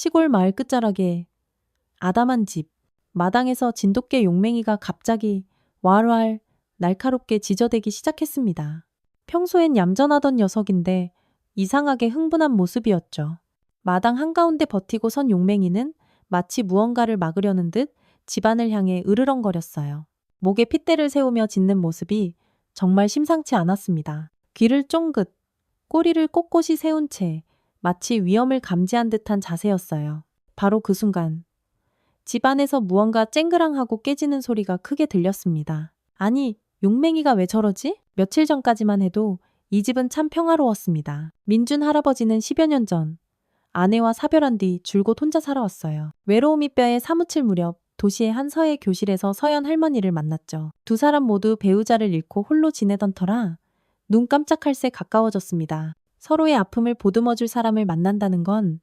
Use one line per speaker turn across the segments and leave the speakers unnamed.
시골 마을 끝자락에 아담한 집, 마당에서 진돗개 용맹이가 갑자기 왈왈 날카롭게 지저대기 시작했습니다. 평소엔 얌전하던 녀석인데 이상하게 흥분한 모습이었죠. 마당 한가운데 버티고 선 용맹이는 마치 무언가를 막으려는 듯 집안을 향해 으르렁거렸어요. 목에 핏대를 세우며 짖는 모습이 정말 심상치 않았습니다. 귀를 쫑긋, 꼬리를 꼿꼿이 세운 채 마치 위험을 감지한 듯한 자세였어요. 바로 그 순간 집 안에서 무언가 쨍그랑하고 깨지는 소리가 크게 들렸습니다. 아니, 용맹이가 왜 저러지? 며칠 전까지만 해도 이 집은 참 평화로웠습니다. 민준 할아버지는 10여 년 전 아내와 사별한 뒤 줄곧 혼자 살아왔어요. 외로움이 뼈에 사무칠 무렵 도시의 한 서예 교실에서 서연 할머니를 만났죠. 두 사람 모두 배우자를 잃고 홀로 지내던 터라 눈 깜짝할 새 가까워졌습니다. 서로의 아픔을 보듬어줄 사람을 만난다는 건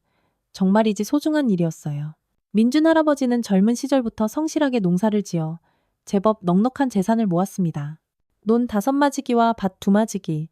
정말이지 소중한 일이었어요. 민준 할아버지는 젊은 시절부터 성실하게 농사를 지어 제법 넉넉한 재산을 모았습니다. 논 5마지기와 밭 2마지기,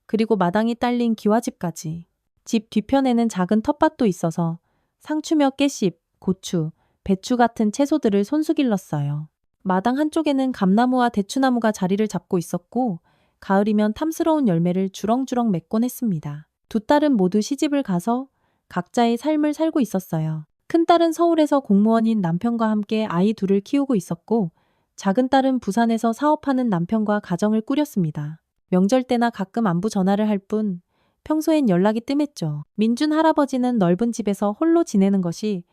그리고 마당이 딸린 기와집까지. 집 뒤편에는 작은 텃밭도 있어서 상추며 깨씹, 고추, 배추 같은 채소들을 손수 길렀어요. 마당 한쪽에는 감나무와 대추나무가 자리를 잡고 있었고 가을이면 탐스러운 열매를 주렁주렁 맺곤 했습니다. 두 딸은 모두 시집을 가서 각자의 삶을 살고 있었어요. 큰딸은 서울에서 공무원인 남편과 함께 아이 둘을 키우고 있었고 작은 딸은 부산에서 사업하는 남편과 가정을 꾸렸습니다. 명절 때나 가끔 안부 전화를 할 뿐 평소엔 연락이 뜸했죠. 민준 할아버지는 넓은 집에서 홀로 지내는 것이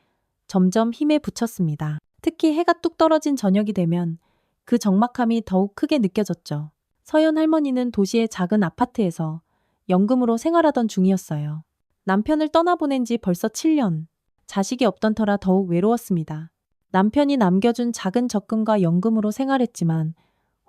점점 힘에 부쳤습니다. 특히 해가 뚝 떨어진 저녁이 되면 그 적막함이 더욱 크게 느껴졌죠. 서연 할머니는 도시의 작은 아파트에서 연금으로 생활하던 중이었어요. 남편을 떠나보낸 지 벌써 7년. 자식이 없던 터라 더욱 외로웠습니다. 남편이 남겨준 작은 적금과 연금으로 생활했지만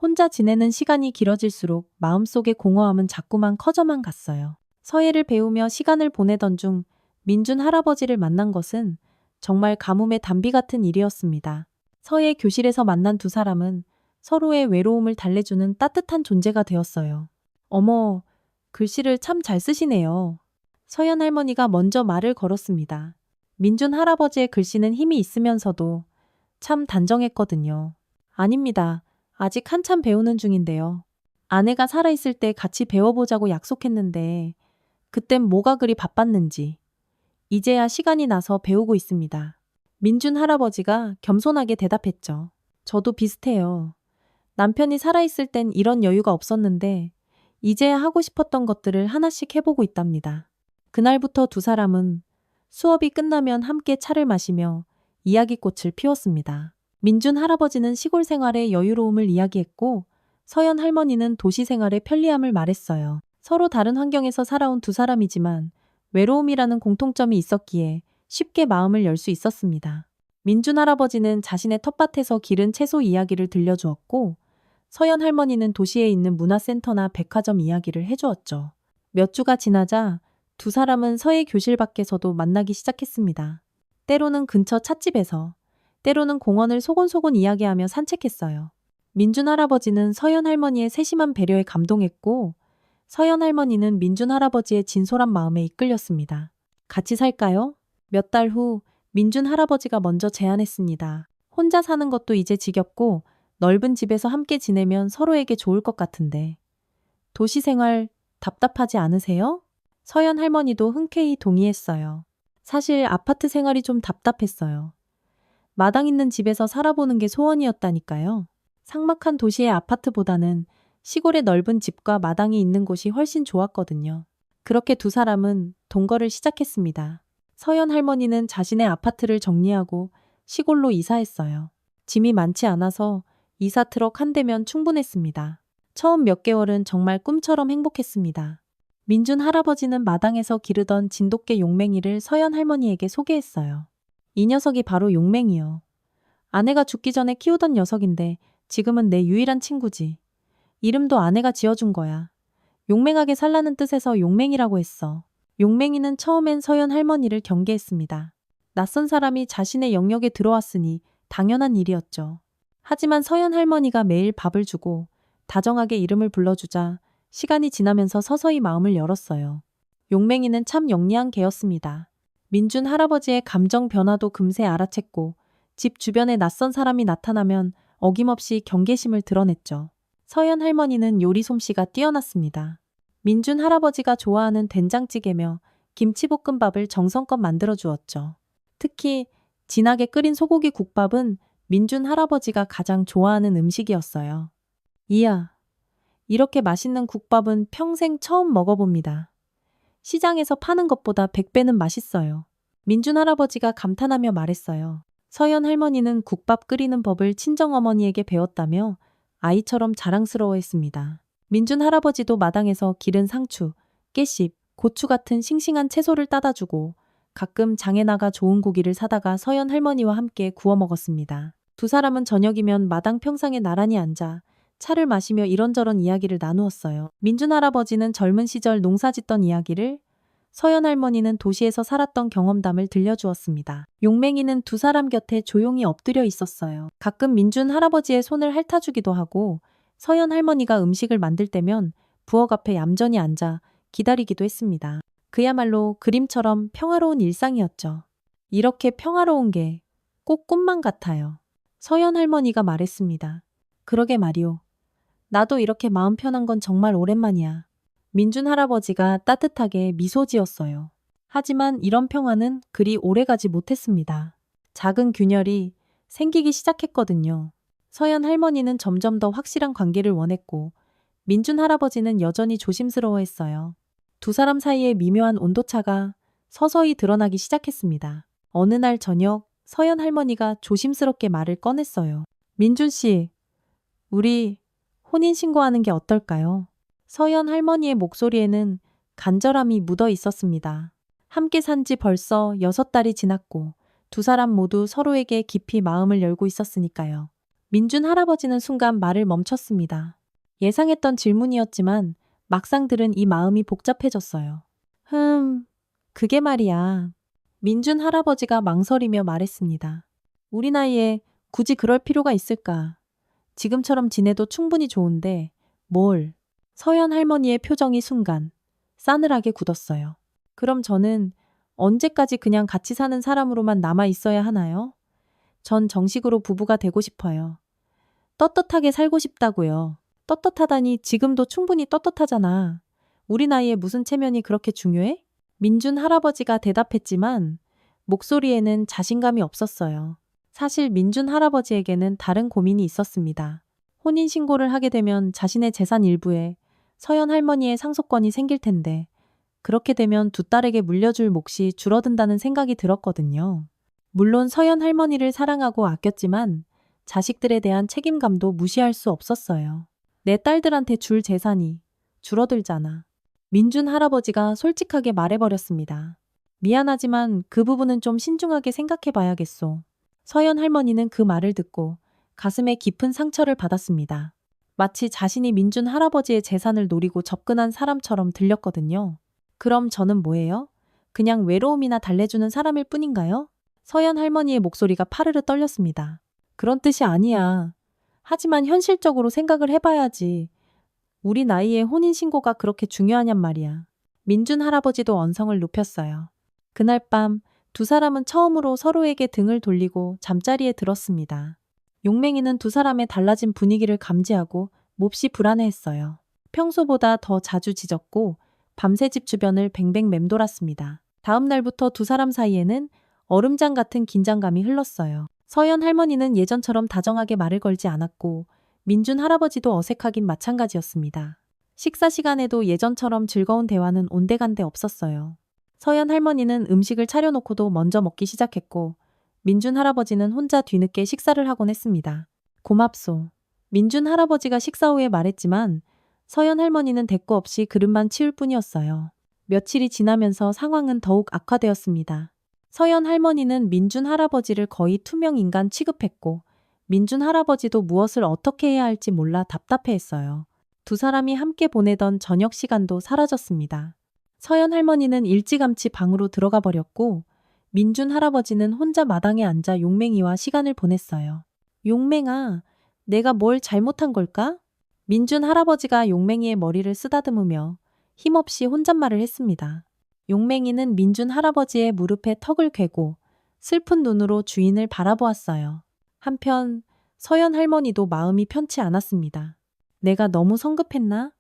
혼자 지내는 시간이 길어질수록 마음속의 공허함은 자꾸만 커져만 갔어요. 서예를 배우며 시간을 보내던 중 민준 할아버지를 만난 것은 정말 가뭄의 단비 같은 일이었습니다. 서예 교실에서 만난 두 사람은 서로의 외로움을 달래주는 따뜻한 존재가 되었어요. 어머, 글씨를 참 잘 쓰시네요. 서연 할머니가 먼저 말을 걸었습니다. 민준 할아버지의 글씨는 힘이 있으면서도 참 단정했거든요. 아닙니다. 아직 한참 배우는 중인데요. 아내가 살아있을 때 같이 배워보자고 약속했는데 그땐 뭐가 그리 바빴는지 이제야 시간이 나서 배우고 있습니다. 민준 할아버지가 겸손하게 대답했죠. 저도 비슷해요. 남편이 살아있을 땐 이런 여유가 없었는데 이제야 하고 싶었던 것들을 하나씩 해보고 있답니다. 그날부터 두 사람은 수업이 끝나면 함께 차를 마시며 이야기꽃을 피웠습니다. 민준 할아버지는 시골 생활의 여유로움을 이야기했고 서연 할머니는 도시 생활의 편리함을 말했어요. 서로 다른 환경에서 살아온 두 사람이지만 외로움이라는 공통점이 있었기에 쉽게 마음을 열 수 있었습니다. 민준 할아버지는 자신의 텃밭에서 기른 채소 이야기를 들려주었고 서연 할머니는 도시에 있는 문화센터나 백화점 이야기를 해주었죠. 몇 주가 지나자 두 사람은 서예 교실 밖에서도 만나기 시작했습니다. 때로는 근처 찻집에서, 때로는 공원을 소곤소곤 이야기하며 산책했어요. 민준 할아버지는 서연 할머니의 세심한 배려에 감동했고 서연 할머니는 민준 할아버지의 진솔한 마음에 이끌렸습니다. 같이 살까요? 몇 달 후 민준 할아버지가 먼저 제안했습니다. 혼자 사는 것도 이제 지겹고 넓은 집에서 함께 지내면 서로에게 좋을 것 같은데. 도시 생활 답답하지 않으세요? 서연 할머니도 흔쾌히 동의했어요. 사실 아파트 생활이 좀 답답했어요. 마당 있는 집에서 살아보는 게 소원이었다니까요. 삭막한 도시의 아파트보다는 시골의 넓은 집과 마당이 있는 곳이 훨씬 좋았거든요. 그렇게 두 사람은 동거를 시작했습니다. 서연 할머니는 자신의 아파트를 정리하고 시골로 이사했어요. 짐이 많지 않아서 이사 트럭 한 대면 충분했습니다. 처음 몇 개월은 정말 꿈처럼 행복했습니다. 민준 할아버지는 마당에서 기르던 진돗개 용맹이를 서연 할머니에게 소개했어요. 이 녀석이 바로 용맹이요. 아내가 죽기 전에 키우던 녀석인데 지금은 내 유일한 친구지. 이름도 아내가 지어준 거야. 용맹하게 살라는 뜻에서 용맹이라고 했어. 용맹이는 처음엔 서연 할머니를 경계했습니다. 낯선 사람이 자신의 영역에 들어왔으니 당연한 일이었죠. 하지만 서연 할머니가 매일 밥을 주고 다정하게 이름을 불러주자 시간이 지나면서 서서히 마음을 열었어요. 용맹이는 참 영리한 개였습니다. 민준 할아버지의 감정 변화도 금세 알아챘고 집 주변에 낯선 사람이 나타나면 어김없이 경계심을 드러냈죠. 서연 할머니는 요리 솜씨가 뛰어났습니다. 민준 할아버지가 좋아하는 된장찌개며 김치볶음밥을 정성껏 만들어 주었죠. 특히 진하게 끓인 소고기 국밥은 민준 할아버지가 가장 좋아하는 음식이었어요. 이야, 이렇게 맛있는 국밥은 평생 처음 먹어봅니다. 시장에서 파는 것보다 100배는 맛있어요. 민준 할아버지가 감탄하며 말했어요. 서연 할머니는 국밥 끓이는 법을 친정어머니에게 배웠다며 아이처럼 자랑스러워했습니다. 민준 할아버지도 마당에서 기른 상추, 깨씹, 고추 같은 싱싱한 채소를 따다 주고 가끔 장에 나가 좋은 고기를 사다가 서연 할머니와 함께 구워 먹었습니다. 두 사람은 저녁이면 마당 평상에 나란히 앉아 차를 마시며 이런저런 이야기를 나누었어요. 민준 할아버지는 젊은 시절 농사짓던 이야기를, 서연 할머니는 도시에서 살았던 경험담을 들려주었습니다. 용맹이는 두 사람 곁에 조용히 엎드려 있었어요. 가끔 민준 할아버지의 손을 핥아주기도 하고 서연 할머니가 음식을 만들 때면 부엌 앞에 얌전히 앉아 기다리기도 했습니다. 그야말로 그림처럼 평화로운 일상이었죠. 이렇게 평화로운 게 꼭 꿈만 같아요. 서연 할머니가 말했습니다. 그러게 말이오. 나도 이렇게 마음 편한 건 정말 오랜만이야. 민준 할아버지가 따뜻하게 미소 지었어요. 하지만 이런 평화는 그리 오래가지 못했습니다. 작은 균열이 생기기 시작했거든요. 서연 할머니는 점점 더 확실한 관계를 원했고 민준 할아버지는 여전히 조심스러워했어요. 두 사람 사이의 미묘한 온도차가 서서히 드러나기 시작했습니다. 어느 날 저녁 서연 할머니가 조심스럽게 말을 꺼냈어요. 민준 씨, 우리 혼인신고하는 게 어떨까요? 서연 할머니의 목소리에는 간절함이 묻어 있었습니다. 함께 산 지 벌써 6달이 지났고 두 사람 모두 서로에게 깊이 마음을 열고 있었으니까요. 민준 할아버지는 순간 말을 멈췄습니다. 예상했던 질문이었지만 막상 들은 이 마음이 복잡해졌어요. 그게 말이야. 민준 할아버지가 망설이며 말했습니다. 우리 나이에 굳이 그럴 필요가 있을까? 지금처럼 지내도 충분히 좋은데 뭘? 서연 할머니의 표정이 순간 싸늘하게 굳었어요. 그럼 저는 언제까지 그냥 같이 사는 사람으로만 남아 있어야 하나요? 전 정식으로 부부가 되고 싶어요. 떳떳하게 살고 싶다고요. 떳떳하다니 지금도 충분히 떳떳하잖아. 우리 나이에 무슨 체면이 그렇게 중요해? 민준 할아버지가 대답했지만 목소리에는 자신감이 없었어요. 사실 민준 할아버지에게는 다른 고민이 있었습니다. 혼인신고를 하게 되면 자신의 재산 일부에 서연 할머니의 상속권이 생길 텐데 그렇게 되면 두 딸에게 물려줄 몫이 줄어든다는 생각이 들었거든요. 물론 서연 할머니를 사랑하고 아꼈지만 자식들에 대한 책임감도 무시할 수 없었어요. 내 딸들한테 줄 재산이 줄어들잖아. 민준 할아버지가 솔직하게 말해버렸습니다. 미안하지만 그 부분은 좀 신중하게 생각해 봐야겠소. 서연 할머니는 그 말을 듣고 가슴에 깊은 상처를 받았습니다. 마치 자신이 민준 할아버지의 재산을 노리고 접근한 사람처럼 들렸거든요. 그럼 저는 뭐예요? 그냥 외로움이나 달래주는 사람일 뿐인가요? 서연 할머니의 목소리가 파르르 떨렸습니다. 그런 뜻이 아니야. 하지만 현실적으로 생각을 해봐야지. 우리 나이에 혼인신고가 그렇게 중요하냔 말이야. 민준 할아버지도 언성을 높였어요. 그날 밤 두 사람은 처음으로 서로에게 등을 돌리고 잠자리에 들었습니다. 용맹이는 두 사람의 달라진 분위기를 감지하고 몹시 불안해했어요. 평소보다 더 자주 짖었고 밤새 집 주변을 뱅뱅 맴돌았습니다. 다음 날부터 두 사람 사이에는 얼음장 같은 긴장감이 흘렀어요. 서연 할머니는 예전처럼 다정하게 말을 걸지 않았고 민준 할아버지도 어색하긴 마찬가지였습니다. 식사 시간에도 예전처럼 즐거운 대화는 온데간데 없었어요. 서연 할머니는 음식을 차려놓고도 먼저 먹기 시작했고 민준 할아버지는 혼자 뒤늦게 식사를 하곤 했습니다. 고맙소. 민준 할아버지가 식사 후에 말했지만 서연 할머니는 대꾸 없이 그릇만 치울 뿐이었어요. 며칠이 지나면서 상황은 더욱 악화되었습니다. 서연 할머니는 민준 할아버지를 거의 투명 인간 취급했고 민준 할아버지도 무엇을 어떻게 해야 할지 몰라 답답해했어요. 두 사람이 함께 보내던 저녁 시간도 사라졌습니다. 서연 할머니는 일찌감치 방으로 들어가 버렸고 민준 할아버지는 혼자 마당에 앉아 용맹이와 시간을 보냈어요. 용맹아, 내가 뭘 잘못한 걸까? 민준 할아버지가 용맹이의 머리를 쓰다듬으며 힘없이 혼잣말을 했습니다. 용맹이는 민준 할아버지의 무릎에 턱을 괴고 슬픈 눈으로 주인을 바라보았어요. 한편 서연 할머니도 마음이 편치 않았습니다. 내가 너무 성급했나?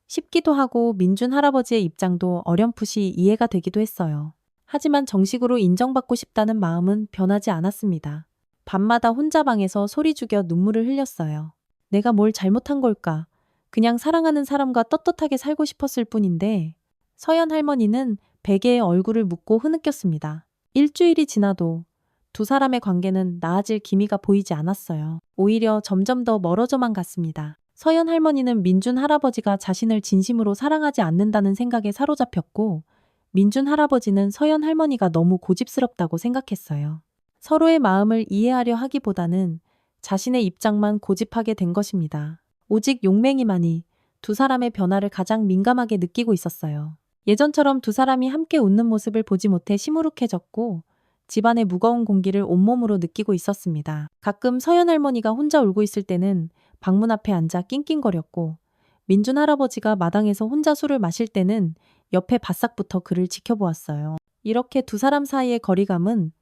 싶기도 하고 민준 할아버지의 입장도 어렴풋이 이해가 되기도 했어요. 하지만 정식으로 인정받고 싶다는 마음은 변하지 않았습니다. 밤마다 혼자 방에서 소리 죽여 눈물을 흘렸어요. 내가 뭘 잘못한 걸까? 그냥 사랑하는 사람과 떳떳하게 살고 싶었을 뿐인데. 서연 할머니는 베개에 얼굴을 묻고 흐느꼈습니다. 일주일이 지나도 두 사람의 관계는 나아질 기미가 보이지 않았어요. 오히려 점점 더 멀어져만 갔습니다. 서연 할머니는 민준 할아버지가 자신을 진심으로 사랑하지 않는다는 생각에 사로잡혔고, 민준 할아버지는 서연 할머니가 너무 고집스럽다고 생각했어요. 서로의 마음을 이해하려 하기보다는 자신의 입장만 고집하게 된 것입니다. 오직 용맹이만이 두 사람의 변화를 가장 민감하게 느끼고 있었어요. 예전처럼 두 사람이 함께 웃는 모습을 보지 못해 시무룩해졌고, 집안의 무거운 공기를 온몸으로 느끼고 있었습니다. 가끔 서연 할머니가 혼자 울고 있을 때는 방문 앞에 앉아 낑낑거렸고, 민준 할아버지가 마당에서 혼자 술을 마실 때는 옆에 바싹붙어 그를 지켜보았어요. 이렇게 두 사람 사이의 거리감은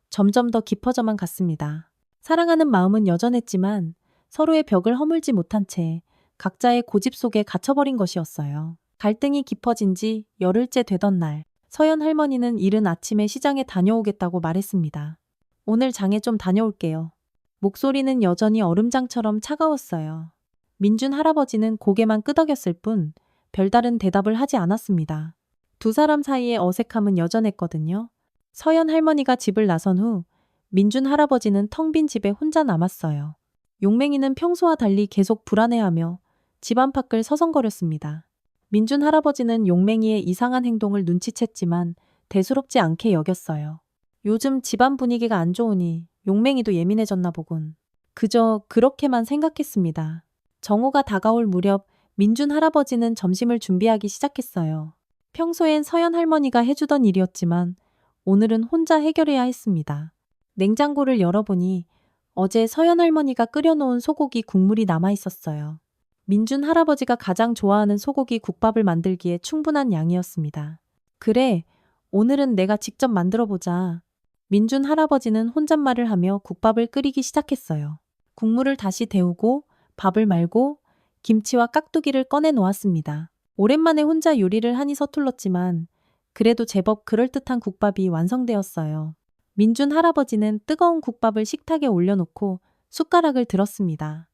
점점 더 깊어져만 갔습니다. 사랑하는 마음은 여전했지만 서로의 벽을 허물지 못한 채 각자의 고집 속에 갇혀버린 것이었어요. 갈등이 깊어진 지 열흘째 되던 날, 서연 할머니는 이른 아침에 시장에 다녀오겠다고 말했습니다. 오늘 장에 좀 다녀올게요. 목소리는 여전히 얼음장처럼 차가웠어요. 민준 할아버지는 고개만 끄덕였을 뿐 별다른 대답을 하지 않았습니다. 두 사람 사이의 어색함은 여전했거든요. 서연 할머니가 집을 나선 후 민준 할아버지는 텅 빈 집에 혼자 남았어요. 용맹이는 평소와 달리 계속 불안해하며 집 안팎을 서성거렸습니다. 민준 할아버지는 용맹이의 이상한 행동을 눈치챘지만 대수롭지 않게 여겼어요. 요즘 집안 분위기가 안 좋으니 용맹이도 예민해졌나 보군. 그저 그렇게만 생각했습니다. 정오가 다가올 무렵 민준 할아버지는 점심을 준비하기 시작했어요. 평소엔 서연 할머니가 해주던 일이었지만 오늘은 혼자 해결해야 했습니다. 냉장고를 열어보니 어제 서연 할머니가 끓여놓은 소고기 국물이 남아있었어요. 민준 할아버지가 가장 좋아하는 소고기 국밥을 만들기에 충분한 양이었습니다. 그래, 오늘은 내가 직접 만들어보자. 민준 할아버지는 혼잣말을 하며 국밥을 끓이기 시작했어요. 국물을 다시 데우고 밥을 말고 김치와 깍두기를 꺼내 놓았습니다. 오랜만에 혼자 요리를 하니 서툴렀지만 그래도 제법 그럴듯한 국밥이 완성되었어요. 민준 할아버지는 뜨거운 국밥을 식탁에 올려놓고 숟가락을 들었습니다.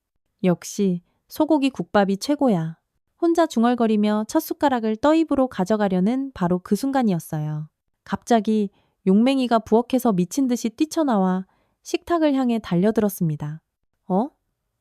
역시 소고기 국밥이 최고야. 혼자 중얼거리며 첫 숟가락을 떠입으로 가져가려는 바로 그 순간이었어요. 갑자기 용맹이가 부엌에서 미친 듯이 뛰쳐나와 식탁을 향해 달려들었습니다.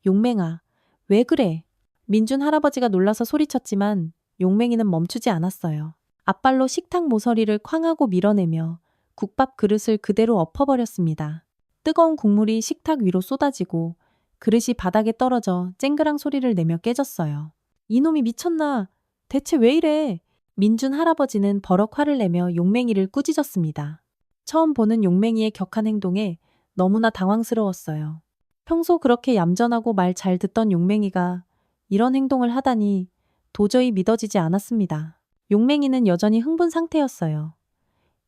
용맹아, 왜 그래? 민준 할아버지가 놀라서 소리쳤지만 용맹이는 멈추지 않았어요. 앞발로 식탁 모서리를 쾅하고 밀어내며 국밥 그릇을 그대로 엎어버렸습니다. 뜨거운 국물이 식탁 위로 쏟아지고 그릇이 바닥에 떨어져 쨍그랑 소리를 내며 깨졌어요. 이놈이 미쳤나? 대체 왜 이래? 민준 할아버지는 버럭 화를 내며 용맹이를 꾸짖었습니다. 처음 보는 용맹이의 격한 행동에 너무나 당황스러웠어요. 평소 그렇게 얌전하고 말 잘 듣던 용맹이가 이런 행동을 하다니 도저히 믿어지지 않았습니다. 용맹이는 여전히 흥분 상태였어요.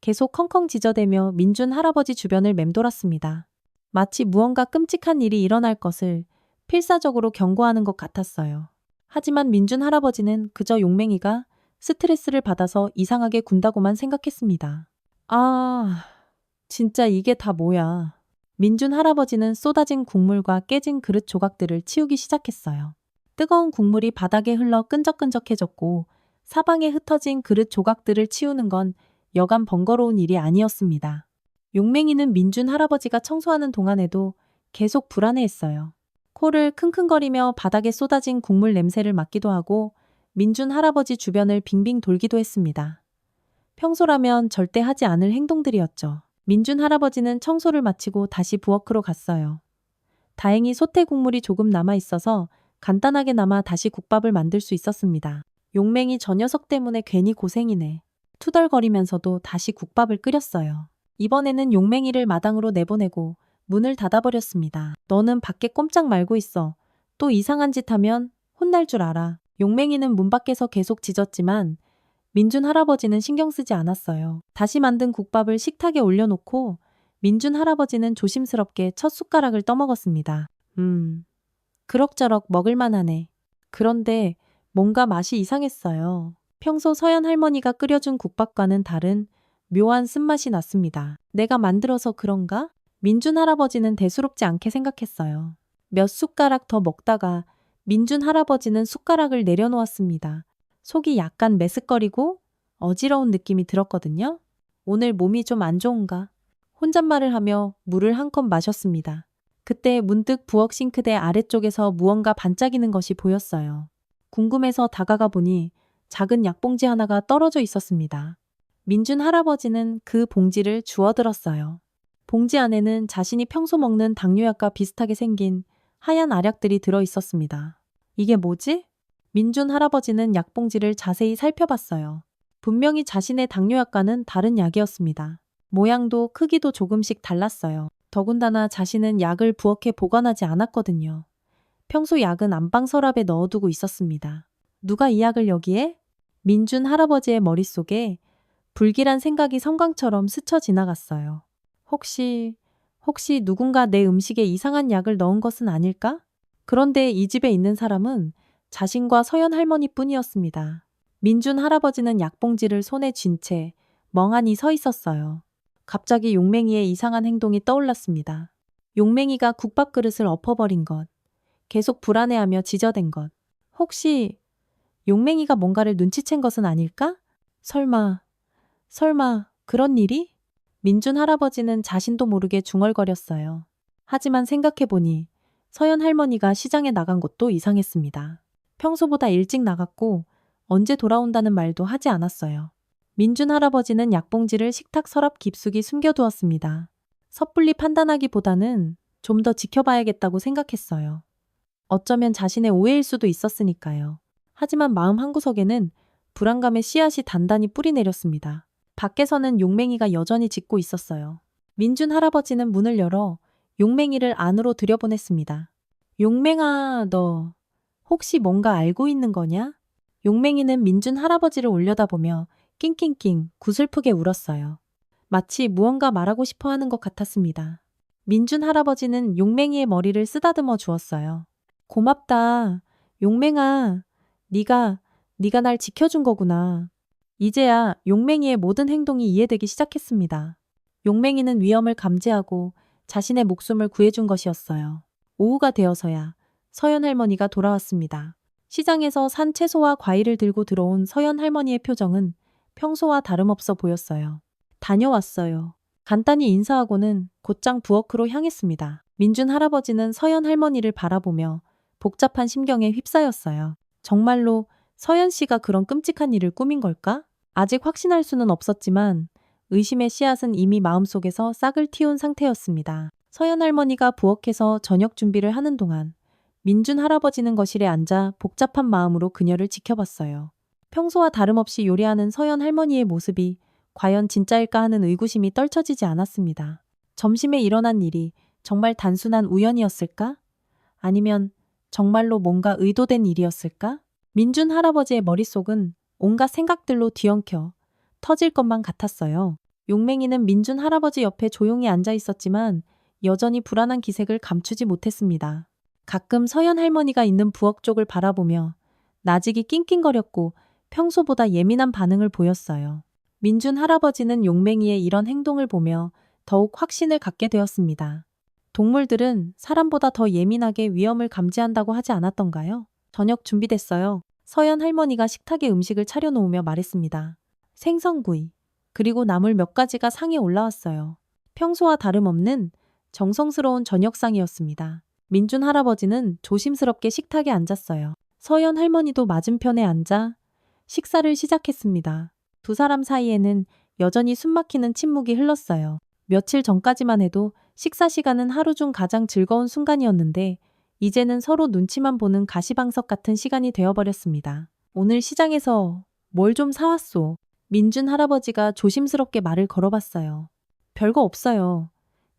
계속 컹컹 지저대며 민준 할아버지 주변을 맴돌았습니다. 마치 무언가 끔찍한 일이 일어날 것을 필사적으로 경고하는 것 같았어요. 하지만 민준 할아버지는 그저 용맹이가 스트레스를 받아서 이상하게 군다고만 생각했습니다. 진짜 이게 다 뭐야. 민준 할아버지는 쏟아진 국물과 깨진 그릇 조각들을 치우기 시작했어요. 뜨거운 국물이 바닥에 흘러 끈적끈적해졌고 사방에 흩어진 그릇 조각들을 치우는 건 여간 번거로운 일이 아니었습니다. 용맹이는 민준 할아버지가 청소하는 동안에도 계속 불안해했어요. 코를 킁킁거리며 바닥에 쏟아진 국물 냄새를 맡기도 하고 민준 할아버지 주변을 빙빙 돌기도 했습니다. 평소라면 절대 하지 않을 행동들이었죠. 민준 할아버지는 청소를 마치고 다시 부엌으로 갔어요. 다행히 솥에 국물이 조금 남아 있어서 간단하게나마 다시 국밥을 만들 수 있었습니다. 용맹이 저 녀석 때문에 괜히 고생이네. 투덜거리면서도 다시 국밥을 끓였어요. 이번에는 용맹이를 마당으로 내보내고 문을 닫아버렸습니다. 너는 밖에 꼼짝 말고 있어. 또 이상한 짓 하면 혼날 줄 알아. 용맹이는 문 밖에서 계속 짖었지만 민준 할아버지는 신경 쓰지 않았어요. 다시 만든 국밥을 식탁에 올려놓고 민준 할아버지는 조심스럽게 첫 숟가락을 떠먹었습니다. 그럭저럭 먹을만하네. 그런데 뭔가 맛이 이상했어요. 평소 서연 할머니가 끓여준 국밥과는 다른 묘한 쓴맛이 났습니다. 내가 만들어서 그런가? 민준 할아버지는 대수롭지 않게 생각했어요. 몇 숟가락 더 먹다가 민준 할아버지는 숟가락을 내려놓았습니다. 속이 약간 메스꺼리고 어지러운 느낌이 들었거든요. 오늘 몸이 좀 안 좋은가? 혼잣말을 하며 물을 한 컵 마셨습니다. 그때 문득 부엌 싱크대 아래쪽에서 무언가 반짝이는 것이 보였어요. 궁금해서 다가가 보니 작은 약봉지 하나가 떨어져 있었습니다. 민준 할아버지는 그 봉지를 주워들었어요. 봉지 안에는 자신이 평소 먹는 당뇨약과 비슷하게 생긴 하얀 알약들이 들어 있었습니다. 이게 뭐지? 민준 할아버지는 약봉지를 자세히 살펴봤어요. 분명히 자신의 당뇨약과는 다른 약이었습니다. 모양도 크기도 조금씩 달랐어요. 더군다나 자신은 약을 부엌에 보관하지 않았거든요. 평소 약은 안방 서랍에 넣어두고 있었습니다. 누가 이 약을 여기에? 민준 할아버지의 머릿속에 불길한 생각이 섬광처럼 스쳐 지나갔어요. 혹시 누군가 내 음식에 이상한 약을 넣은 것은 아닐까? 그런데 이 집에 있는 사람은 자신과 서연 할머니뿐이었습니다. 민준 할아버지는 약봉지를 손에 쥔 채 멍하니 서 있었어요. 갑자기 용맹이의 이상한 행동이 떠올랐습니다. 용맹이가 국밥 그릇을 엎어버린 것, 계속 불안해하며 지저댄 것. 혹시 용맹이가 뭔가를 눈치챈 것은 아닐까? 설마 그런 일이? 민준 할아버지는 자신도 모르게 중얼거렸어요. 하지만 생각해보니 서연 할머니가 시장에 나간 것도 이상했습니다. 평소보다 일찍 나갔고 언제 돌아온다는 말도 하지 않았어요. 민준 할아버지는 약봉지를 식탁 서랍 깊숙이 숨겨두었습니다. 섣불리 판단하기보다는 좀 더 지켜봐야겠다고 생각했어요. 어쩌면 자신의 오해일 수도 있었으니까요. 하지만 마음 한구석에는 불안감의 씨앗이 단단히 뿌리내렸습니다. 밖에서는 용맹이가 여전히 짖고 있었어요. 민준 할아버지는 문을 열어 용맹이를 안으로 들여보냈습니다. 용맹아, 너 혹시 뭔가 알고 있는 거냐? 용맹이는 민준 할아버지를 올려다보며 낑낑낑 구슬프게 울었어요. 마치 무언가 말하고 싶어 하는 것 같았습니다. 민준 할아버지는 용맹이의 머리를 쓰다듬어 주었어요. 고맙다. 용맹아, 네가 날 지켜준 거구나. 이제야 용맹이의 모든 행동이 이해되기 시작했습니다. 용맹이는 위험을 감지하고 자신의 목숨을 구해준 것이었어요. 오후가 되어서야 서연 할머니가 돌아왔습니다. 시장에서 산 채소와 과일을 들고 들어온 서연 할머니의 표정은 평소와 다름없어 보였어요. 다녀왔어요. 간단히 인사하고는 곧장 부엌으로 향했습니다. 민준 할아버지는 서연 할머니를 바라보며 복잡한 심경에 휩싸였어요. 정말로 서연 씨가 그런 끔찍한 일을 꾸민 걸까? 아직 확신할 수는 없었지만 의심의 씨앗은 이미 마음속에서 싹을 틔운 상태였습니다. 서연 할머니가 부엌에서 저녁 준비를 하는 동안 민준 할아버지는 거실에 앉아 복잡한 마음으로 그녀를 지켜봤어요. 평소와 다름없이 요리하는 서연 할머니의 모습이 과연 진짜일까 하는 의구심이 떨쳐지지 않았습니다. 점심에 일어난 일이 정말 단순한 우연이었을까? 아니면 정말로 뭔가 의도된 일이었을까? 민준 할아버지의 머릿속은 온갖 생각들로 뒤엉켜 터질 것만 같았어요. 용맹이는 민준 할아버지 옆에 조용히 앉아 있었지만 여전히 불안한 기색을 감추지 못했습니다. 가끔 서연 할머니가 있는 부엌 쪽을 바라보며 나직이 낑낑거렸고 평소보다 예민한 반응을 보였어요. 민준 할아버지는 용맹이의 이런 행동을 보며 더욱 확신을 갖게 되었습니다. 동물들은 사람보다 더 예민하게 위험을 감지한다고 하지 않았던가요? 저녁 준비됐어요. 서연 할머니가 식탁에 음식을 차려놓으며 말했습니다. 생선구이, 그리고 나물 몇 가지가 상에 올라왔어요. 평소와 다름없는 정성스러운 저녁상이었습니다. 민준 할아버지는 조심스럽게 식탁에 앉았어요. 서연 할머니도 맞은편에 앉아 식사를 시작했습니다. 두 사람 사이에는 여전히 숨막히는 침묵이 흘렀어요. 며칠 전까지만 해도 식사 시간은 하루 중 가장 즐거운 순간이었는데 이제는 서로 눈치만 보는 가시방석 같은 시간이 되어버렸습니다. 오늘 시장에서 뭘 좀 사왔소? 민준 할아버지가 조심스럽게 말을 걸어봤어요. 별거 없어요.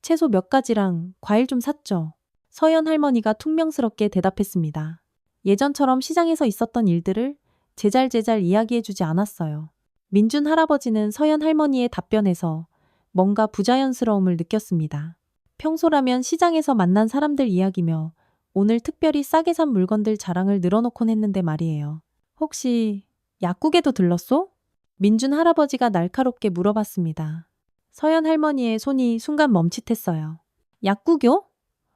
채소 몇 가지랑 과일 좀 샀죠. 서연 할머니가 퉁명스럽게 대답했습니다. 예전처럼 시장에서 있었던 일들을 제잘제잘 이야기해주지 않았어요. 민준 할아버지는 서연 할머니의 답변에서 뭔가 부자연스러움을 느꼈습니다. 평소라면 시장에서 만난 사람들 이야기며 오늘 특별히 싸게 산 물건들 자랑을 늘어놓곤 했는데 말이에요. 혹시 약국에도 들렀소? 민준 할아버지가 날카롭게 물어봤습니다. 서연 할머니의 손이 순간 멈칫했어요. 약국요?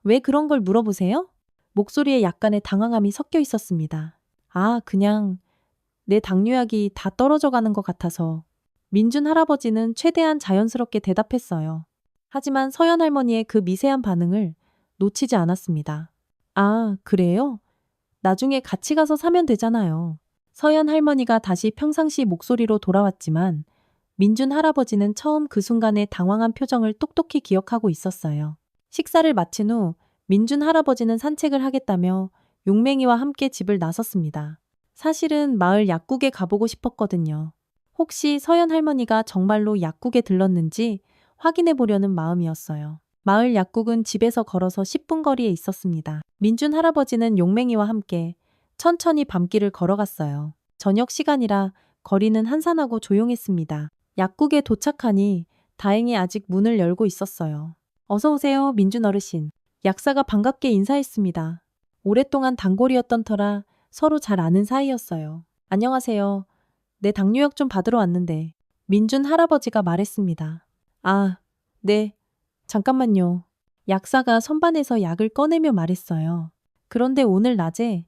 왜 그런 걸 물어보세요? 목소리에 약간의 당황함이 섞여 있었습니다. 아, 그냥 내 당뇨약이 다 떨어져 가는 것 같아서. 민준 할아버지는 최대한 자연스럽게 대답했어요. 하지만 서연 할머니의 그 미세한 반응을 놓치지 않았습니다. 아, 그래요? 나중에 같이 가서 사면 되잖아요. 서연 할머니가 다시 평상시 목소리로 돌아왔지만 민준 할아버지는 처음 그 순간의 당황한 표정을 똑똑히 기억하고 있었어요. 식사를 마친 후 민준 할아버지는 산책을 하겠다며 용맹이와 함께 집을 나섰습니다. 사실은 마을 약국에 가보고 싶었거든요. 혹시 서연 할머니가 정말로 약국에 들렀는지 확인해 보려는 마음이었어요. 마을 약국은 집에서 걸어서 10분 거리에 있었습니다. 민준 할아버지는 용맹이와 함께 천천히 밤길을 걸어갔어요. 저녁 시간이라 거리는 한산하고 조용했습니다. 약국에 도착하니 다행히 아직 문을 열고 있었어요. 어서 오세요, 민준 어르신. 약사가 반갑게 인사했습니다. 오랫동안 단골이었던 터라 서로 잘 아는 사이였어요. 안녕하세요. 내 당뇨약 좀 받으러 왔는데. 민준 할아버지가 말했습니다. 아, 네. 잠깐만요. 약사가 선반에서 약을 꺼내며 말했어요. 그런데 오늘 낮에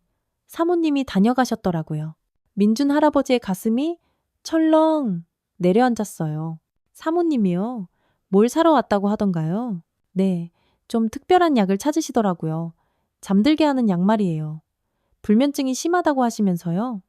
사모님이 다녀가셨더라고요. 민준 할아버지의 가슴이 철렁 내려앉았어요. 사모님이요? 뭘 사러 왔다고 하던가요? 네, 좀 특별한 약을 찾으시더라고요. 잠들게 하는 약 말이에요. 불면증이 심하다고 하시면서요?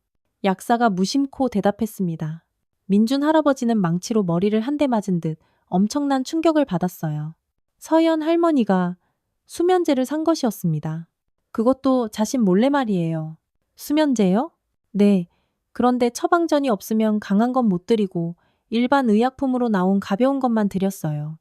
약사가 무심코 대답했습니다. 민준 할아버지는 망치로 머리를 한 대 맞은 듯 엄청난 충격을 받았어요. 서연 할머니가 수면제를 산 것이었습니다. 그것도 자신 몰래 말이에요. 수면제요? 네. 그런데 처방전이 없으면 강한 건 못 드리고 일반 의약품으로 나온 가벼운 것만 드렸어요.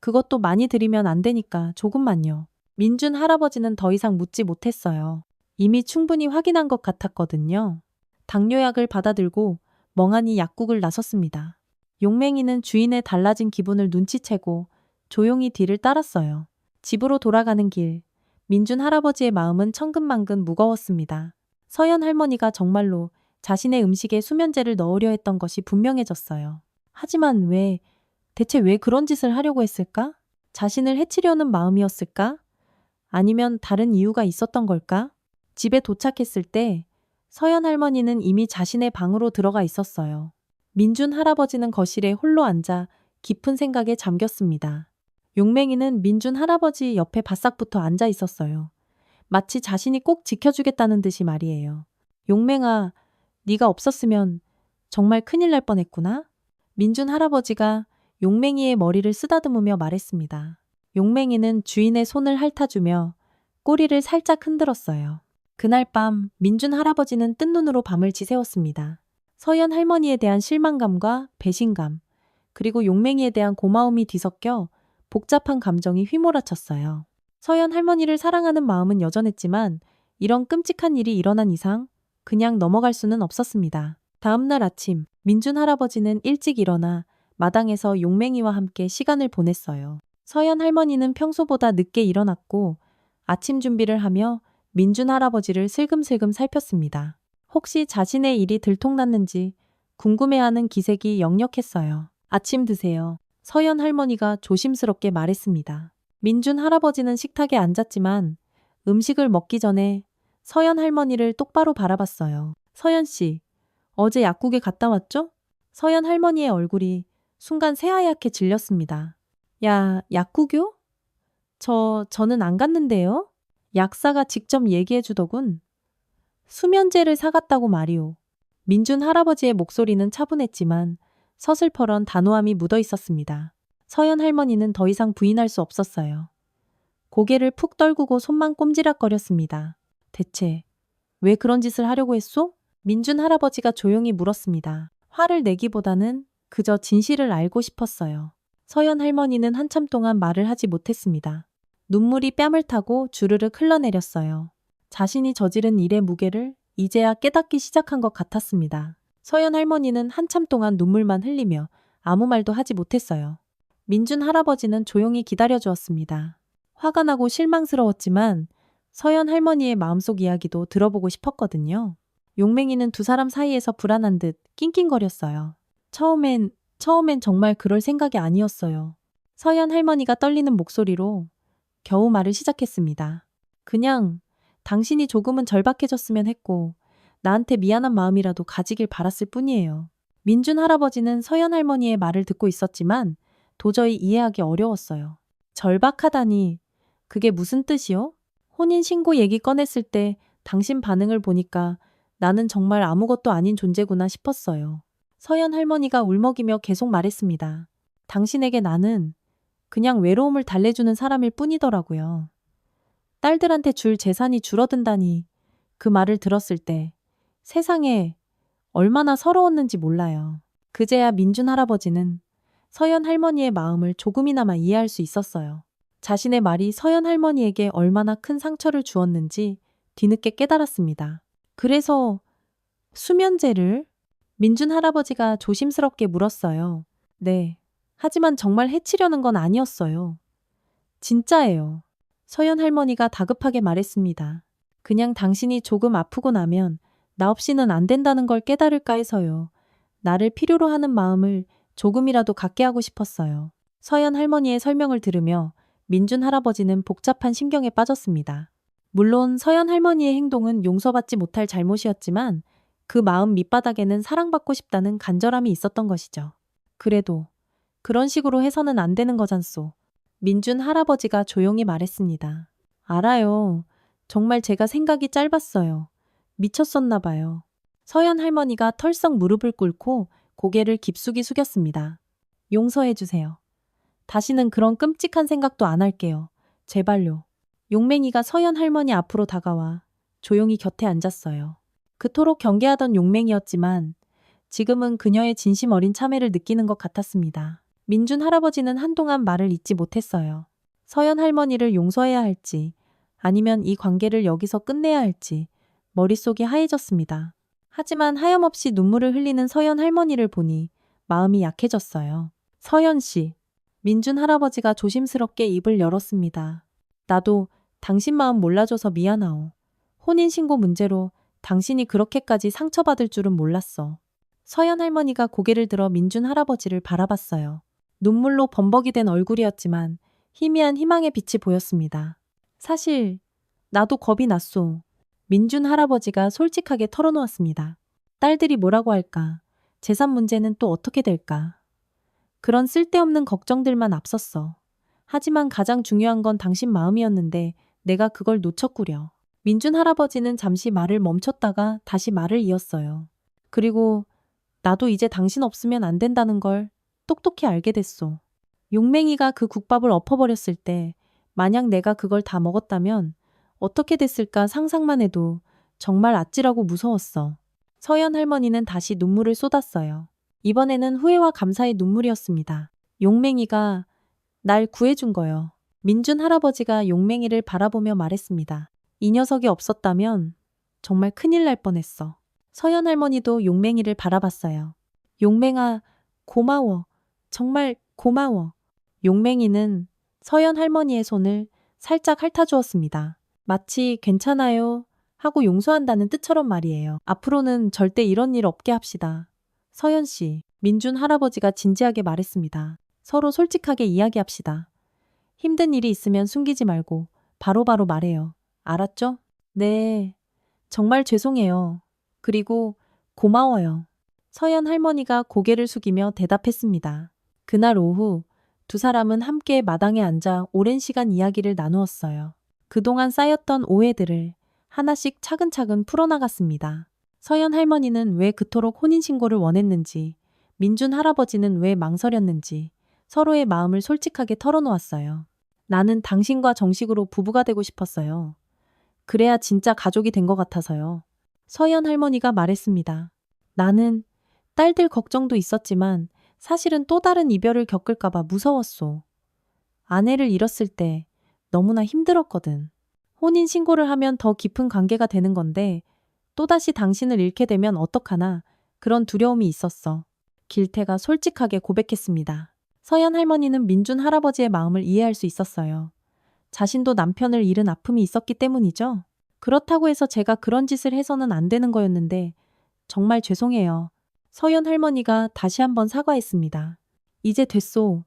그것도 많이 드리면 안 되니까 조금만요. 민준 할아버지는 더 이상 묻지 못했어요. 이미 충분히 확인한 것 같았거든요. 당뇨약을 받아들고 멍하니 약국을 나섰습니다. 용맹이는 주인의 달라진 기분을 눈치채고 조용히 뒤를 따랐어요. 집으로 돌아가는 길, 민준 할아버지의 마음은 천근만근 무거웠습니다. 서연 할머니가 정말로 자신의 음식에 수면제를 넣으려 했던 것이 분명해졌어요. 하지만 대체 왜 그런 짓을 하려고 했을까? 자신을 해치려는 마음이었을까? 아니면 다른 이유가 있었던 걸까? 집에 도착했을 때 서연 할머니는 이미 자신의 방으로 들어가 있었어요. 민준 할아버지는 거실에 홀로 앉아 깊은 생각에 잠겼습니다. 용맹이는 민준 할아버지 옆에 바싹 붙어 앉아 있었어요. 마치 자신이 꼭 지켜주겠다는 듯이 말이에요. 용맹아, 네가 없었으면 정말 큰일 날 뻔했구나. 민준 할아버지가 용맹이의 머리를 쓰다듬으며 말했습니다. 용맹이는 주인의 손을 핥아주며 꼬리를 살짝 흔들었어요. 그날 밤 민준 할아버지는 뜬 눈으로 밤을 지새웠습니다. 서연 할머니에 대한 실망감과 배신감, 그리고 용맹이에 대한 고마움이 뒤섞여 복잡한 감정이 휘몰아쳤어요. 서연 할머니를 사랑하는 마음은 여전했지만 이런 끔찍한 일이 일어난 이상 그냥 넘어갈 수는 없었습니다. 다음 날 아침, 민준 할아버지는 일찍 일어나 마당에서 용맹이와 함께 시간을 보냈어요. 서연 할머니는 평소보다 늦게 일어났고 아침 준비를 하며 민준 할아버지를 슬금슬금 살폈습니다. 혹시 자신의 일이 들통났는지 궁금해하는 기색이 역력했어요. 아침 드세요. 서연 할머니가 조심스럽게 말했습니다. 민준 할아버지는 식탁에 앉았지만 음식을 먹기 전에 서연 할머니를 똑바로 바라봤어요. 서연 씨, 어제 약국에 갔다 왔죠? 서연 할머니의 얼굴이 순간 새하얗게 질렸습니다. 야, 약국요? 저는 안 갔는데요? 약사가 직접 얘기해 주더군. 수면제를 사갔다고 말이오. 민준 할아버지의 목소리는 차분했지만 서슬퍼런 단호함이 묻어 있었습니다. 서연 할머니는 더 이상 부인할 수 없었어요. 고개를 푹 떨구고 손만 꼼지락거렸습니다. 대체 왜 그런 짓을 하려고 했소? 민준 할아버지가 조용히 물었습니다. 화를 내기보다는 그저 진실을 알고 싶었어요. 서연 할머니는 한참 동안 말을 하지 못했습니다. 눈물이 뺨을 타고 주르륵 흘러내렸어요. 자신이 저지른 일의 무게를 이제야 깨닫기 시작한 것 같았습니다. 서연 할머니는 한참 동안 눈물만 흘리며 아무 말도 하지 못했어요. 민준 할아버지는 조용히 기다려 주었습니다. 화가 나고 실망스러웠지만 서연 할머니의 마음속 이야기도 들어보고 싶었거든요. 용맹이는 두 사람 사이에서 불안한 듯 낑낑거렸어요. 처음엔 정말 그럴 생각이 아니었어요. 서연 할머니가 떨리는 목소리로 겨우 말을 시작했습니다. 그냥 당신이 조금은 절박해졌으면 했고 나한테 미안한 마음이라도 가지길 바랐을 뿐이에요. 민준 할아버지는 서연 할머니의 말을 듣고 있었지만 도저히 이해하기 어려웠어요. 절박하다니 그게 무슨 뜻이요? 혼인신고 얘기 꺼냈을 때 당신 반응을 보니까 나는 정말 아무것도 아닌 존재구나 싶었어요. 서연 할머니가 울먹이며 계속 말했습니다. 당신에게 나는 그냥 외로움을 달래주는 사람일 뿐이더라고요. 딸들한테 줄 재산이 줄어든다니 그 말을 들었을 때 세상에 얼마나 서러웠는지 몰라요. 그제야 민준 할아버지는 서연 할머니의 마음을 조금이나마 이해할 수 있었어요. 자신의 말이 서연 할머니에게 얼마나 큰 상처를 주었는지 뒤늦게 깨달았습니다. 그래서 수면제를? 민준 할아버지가 조심스럽게 물었어요. 네. 하지만 정말 해치려는 건 아니었어요. 진짜예요. 서연 할머니가 다급하게 말했습니다. 그냥 당신이 조금 아프고 나면 나 없이는 안 된다는 걸 깨달을까 해서요. 나를 필요로 하는 마음을 조금이라도 갖게 하고 싶었어요. 서연 할머니의 설명을 들으며 민준 할아버지는 복잡한 심경에 빠졌습니다. 물론 서연 할머니의 행동은 용서받지 못할 잘못이었지만 그 마음 밑바닥에는 사랑받고 싶다는 간절함이 있었던 것이죠. 그래도 그런 식으로 해서는 안 되는 거잖소. 민준 할아버지가 조용히 말했습니다. 알아요. 정말 제가 생각이 짧았어요. 미쳤었나 봐요. 서연 할머니가 털썩 무릎을 꿇고 고개를 깊숙이 숙였습니다. 용서해 주세요. 다시는 그런 끔찍한 생각도 안 할게요. 제발요. 용맹이가 서연 할머니 앞으로 다가와 조용히 곁에 앉았어요. 그토록 경계하던 용맹이었지만 지금은 그녀의 진심 어린 참회를 느끼는 것 같았습니다. 민준 할아버지는 한동안 말을 잇지 못했어요. 서연 할머니를 용서해야 할지 아니면 이 관계를 여기서 끝내야 할지 머릿속이 하얘졌습니다. 하지만 하염없이 눈물을 흘리는 서연 할머니를 보니 마음이 약해졌어요. 서연 씨. 민준 할아버지가 조심스럽게 입을 열었습니다. 나도 당신 마음 몰라줘서 미안하오. 혼인신고 문제로 당신이 그렇게까지 상처받을 줄은 몰랐어. 서연 할머니가 고개를 들어 민준 할아버지를 바라봤어요. 눈물로 범벅이 된 얼굴이었지만 희미한 희망의 빛이 보였습니다. 사실 나도 겁이 났소. 민준 할아버지가 솔직하게 털어놓았습니다. 딸들이 뭐라고 할까? 재산 문제는 또 어떻게 될까? 그런 쓸데없는 걱정들만 앞섰어. 하지만 가장 중요한 건 당신 마음이었는데 내가 그걸 놓쳤구려. 민준 할아버지는 잠시 말을 멈췄다가 다시 말을 이었어요. 그리고 나도 이제 당신 없으면 안 된다는 걸 똑똑히 알게 됐소. 용맹이가 그 국밥을 엎어버렸을 때 만약 내가 그걸 다 먹었다면 어떻게 됐을까 상상만 해도 정말 아찔하고 무서웠어. 서연 할머니는 다시 눈물을 쏟았어요. 이번에는 후회와 감사의 눈물이었습니다. 용맹이가 날 구해준 거요. 민준 할아버지가 용맹이를 바라보며 말했습니다. 이 녀석이 없었다면 정말 큰일 날 뻔했어. 서연 할머니도 용맹이를 바라봤어요. 용맹아, 고마워. 정말 고마워. 용맹이는 서연 할머니의 손을 살짝 핥아주었습니다. 마치 괜찮아요 하고 용서한다는 뜻처럼 말이에요. 앞으로는 절대 이런 일 없게 합시다. 서연 씨, 민준 할아버지가 진지하게 말했습니다. 서로 솔직하게 이야기합시다. 힘든 일이 있으면 숨기지 말고 바로바로 말해요. 알았죠? 네. 정말 죄송해요. 그리고 고마워요. 서연 할머니가 고개를 숙이며 대답했습니다. 그날 오후 두 사람은 함께 마당에 앉아 오랜 시간 이야기를 나누었어요. 그동안 쌓였던 오해들을 하나씩 차근차근 풀어나갔습니다. 서연 할머니는 왜 그토록 혼인신고를 원했는지, 민준 할아버지는 왜 망설였는지 서로의 마음을 솔직하게 털어놓았어요. 나는 당신과 정식으로 부부가 되고 싶었어요. 그래야 진짜 가족이 된 것 같아서요. 서연 할머니가 말했습니다. 나는 딸들 걱정도 있었지만 사실은 또 다른 이별을 겪을까봐 무서웠소. 아내를 잃었을 때 너무나 힘들었거든. 혼인신고를 하면 더 깊은 관계가 되는 건데 또다시 당신을 잃게 되면 어떡하나 그런 두려움이 있었어. 길태가 솔직하게 고백했습니다. 서연 할머니는 민준 할아버지의 마음을 이해할 수 있었어요. 자신도 남편을 잃은 아픔이 있었기 때문이죠. 그렇다고 해서 제가 그런 짓을 해서는 안 되는 거였는데 정말 죄송해요. 서연 할머니가 다시 한번 사과했습니다. 이제 됐소.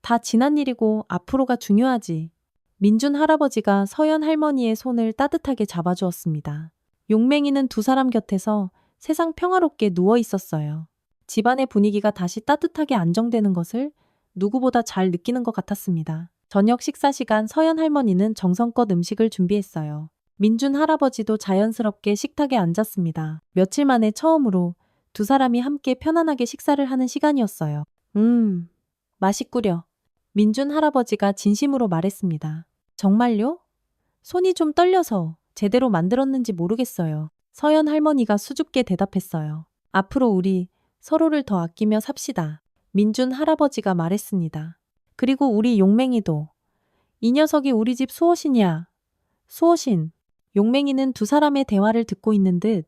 다 지난 일이고 앞으로가 중요하지. 민준 할아버지가 서연 할머니의 손을 따뜻하게 잡아주었습니다. 용맹이는 두 사람 곁에서 세상 평화롭게 누워 있었어요. 집안의 분위기가 다시 따뜻하게 안정되는 것을 누구보다 잘 느끼는 것 같았습니다. 저녁 식사 시간 서연 할머니는 정성껏 음식을 준비했어요. 민준 할아버지도 자연스럽게 식탁에 앉았습니다. 며칠 만에 처음으로 두 사람이 함께 편안하게 식사를 하는 시간이었어요. 맛있구려. 민준 할아버지가 진심으로 말했습니다. 정말요? 손이 좀 떨려서 제대로 만들었는지 모르겠어요. 서연 할머니가 수줍게 대답했어요. 앞으로 우리 서로를 더 아끼며 삽시다. 민준 할아버지가 말했습니다. 그리고 우리 용맹이도. 이 녀석이 우리 집 수호신이야. 수호신. 용맹이는 두 사람의 대화를 듣고 있는 듯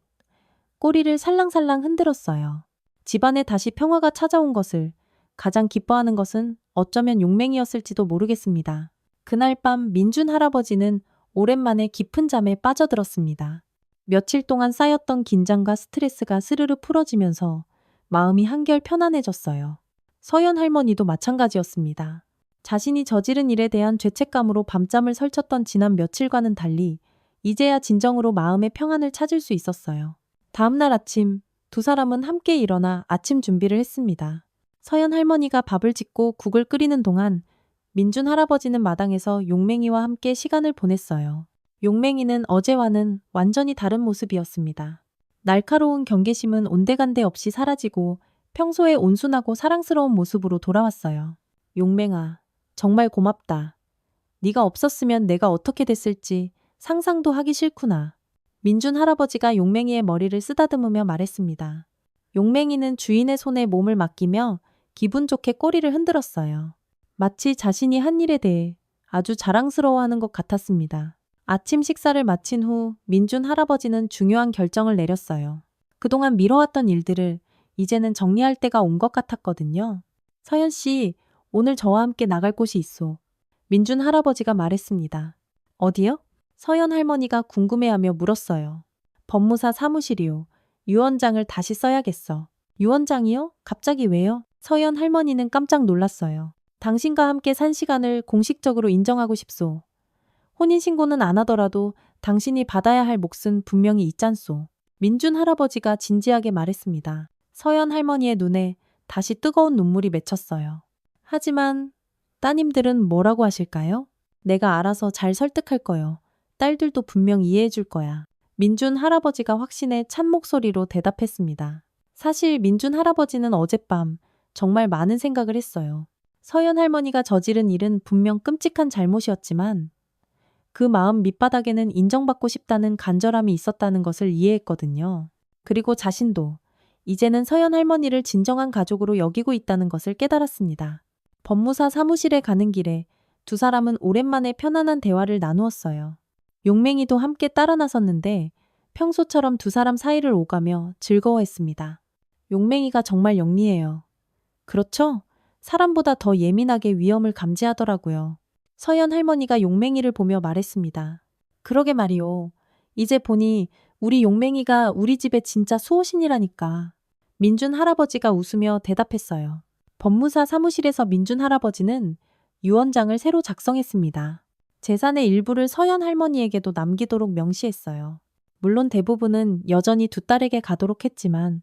꼬리를 살랑살랑 흔들었어요. 집안에 다시 평화가 찾아온 것을 가장 기뻐하는 것은 어쩌면 용맹이였을지도 모르겠습니다. 그날 밤 민준 할아버지는 오랜만에 깊은 잠에 빠져들었습니다. 며칠 동안 쌓였던 긴장과 스트레스가 스르르 풀어지면서 마음이 한결 편안해졌어요. 서연 할머니도 마찬가지였습니다. 자신이 저지른 일에 대한 죄책감으로 밤잠을 설쳤던 지난 며칠과는 달리 이제야 진정으로 마음의 평안을 찾을 수 있었어요. 다음날 아침 두 사람은 함께 일어나 아침 준비를 했습니다. 서연 할머니가 밥을 짓고 국을 끓이는 동안 민준 할아버지는 마당에서 용맹이와 함께 시간을 보냈어요. 용맹이는 어제와는 완전히 다른 모습이었습니다. 날카로운 경계심은 온데간데 없이 사라지고 평소에 온순하고 사랑스러운 모습으로 돌아왔어요. 용맹아, 정말 고맙다. 네가 없었으면 내가 어떻게 됐을지 상상도 하기 싫구나. 민준 할아버지가 용맹이의 머리를 쓰다듬으며 말했습니다. 용맹이는 주인의 손에 몸을 맡기며 기분 좋게 꼬리를 흔들었어요. 마치 자신이 한 일에 대해 아주 자랑스러워하는 것 같았습니다. 아침 식사를 마친 후 민준 할아버지는 중요한 결정을 내렸어요. 그동안 미뤄왔던 일들을 이제는 정리할 때가 온 것 같았거든요. 서연 씨, 오늘 저와 함께 나갈 곳이 있소. 민준 할아버지가 말했습니다. 어디요? 서연 할머니가 궁금해하며 물었어요. 법무사 사무실이요. 유언장을 다시 써야겠어. 유언장이요? 갑자기 왜요? 서연 할머니는 깜짝 놀랐어요. 당신과 함께 산 시간을 공식적으로 인정하고 싶소. 혼인신고는 안 하더라도 당신이 받아야 할 몫은 분명히 있잖소. 민준 할아버지가 진지하게 말했습니다. 서연 할머니의 눈에 다시 뜨거운 눈물이 맺혔어요. 하지만 따님들은 뭐라고 하실까요? 내가 알아서 잘 설득할 거요. 딸들도 분명 이해해 줄 거야. 민준 할아버지가 확신에 찬 목소리로 대답했습니다. 사실 민준 할아버지는 어젯밤 정말 많은 생각을 했어요. 서연 할머니가 저지른 일은 분명 끔찍한 잘못이었지만 그 마음 밑바닥에는 인정받고 싶다는 간절함이 있었다는 것을 이해했거든요. 그리고 자신도 이제는 서연 할머니를 진정한 가족으로 여기고 있다는 것을 깨달았습니다. 법무사 사무실에 가는 길에 두 사람은 오랜만에 편안한 대화를 나누었어요. 용맹이도 함께 따라 나섰는데 평소처럼 두 사람 사이를 오가며 즐거워했습니다. 용맹이가 정말 영리해요. 그렇죠? 사람보다 더 예민하게 위험을 감지하더라고요. 서연 할머니가 용맹이를 보며 말했습니다. 그러게 말이오. 이제 보니 우리 용맹이가 우리 집의 진짜 수호신이라니까. 민준 할아버지가 웃으며 대답했어요. 법무사 사무실에서 민준 할아버지는 유언장을 새로 작성했습니다. 재산의 일부를 서연 할머니에게도 남기도록 명시했어요. 물론 대부분은 여전히 두 딸에게 가도록 했지만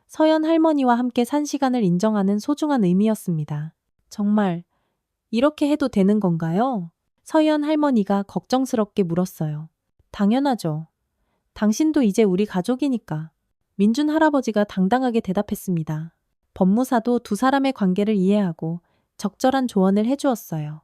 서연 할머니와 함께 산 시간을 인정하는 소중한 의미였습니다. 정말 이렇게 해도 되는 건가요? 서연 할머니가 걱정스럽게 물었어요. 당연하죠. 당신도 이제 우리 가족이니까. 민준 할아버지가 당당하게 대답했습니다. 법무사도 두 사람의 관계를 이해하고 적절한 조언을 해주었어요.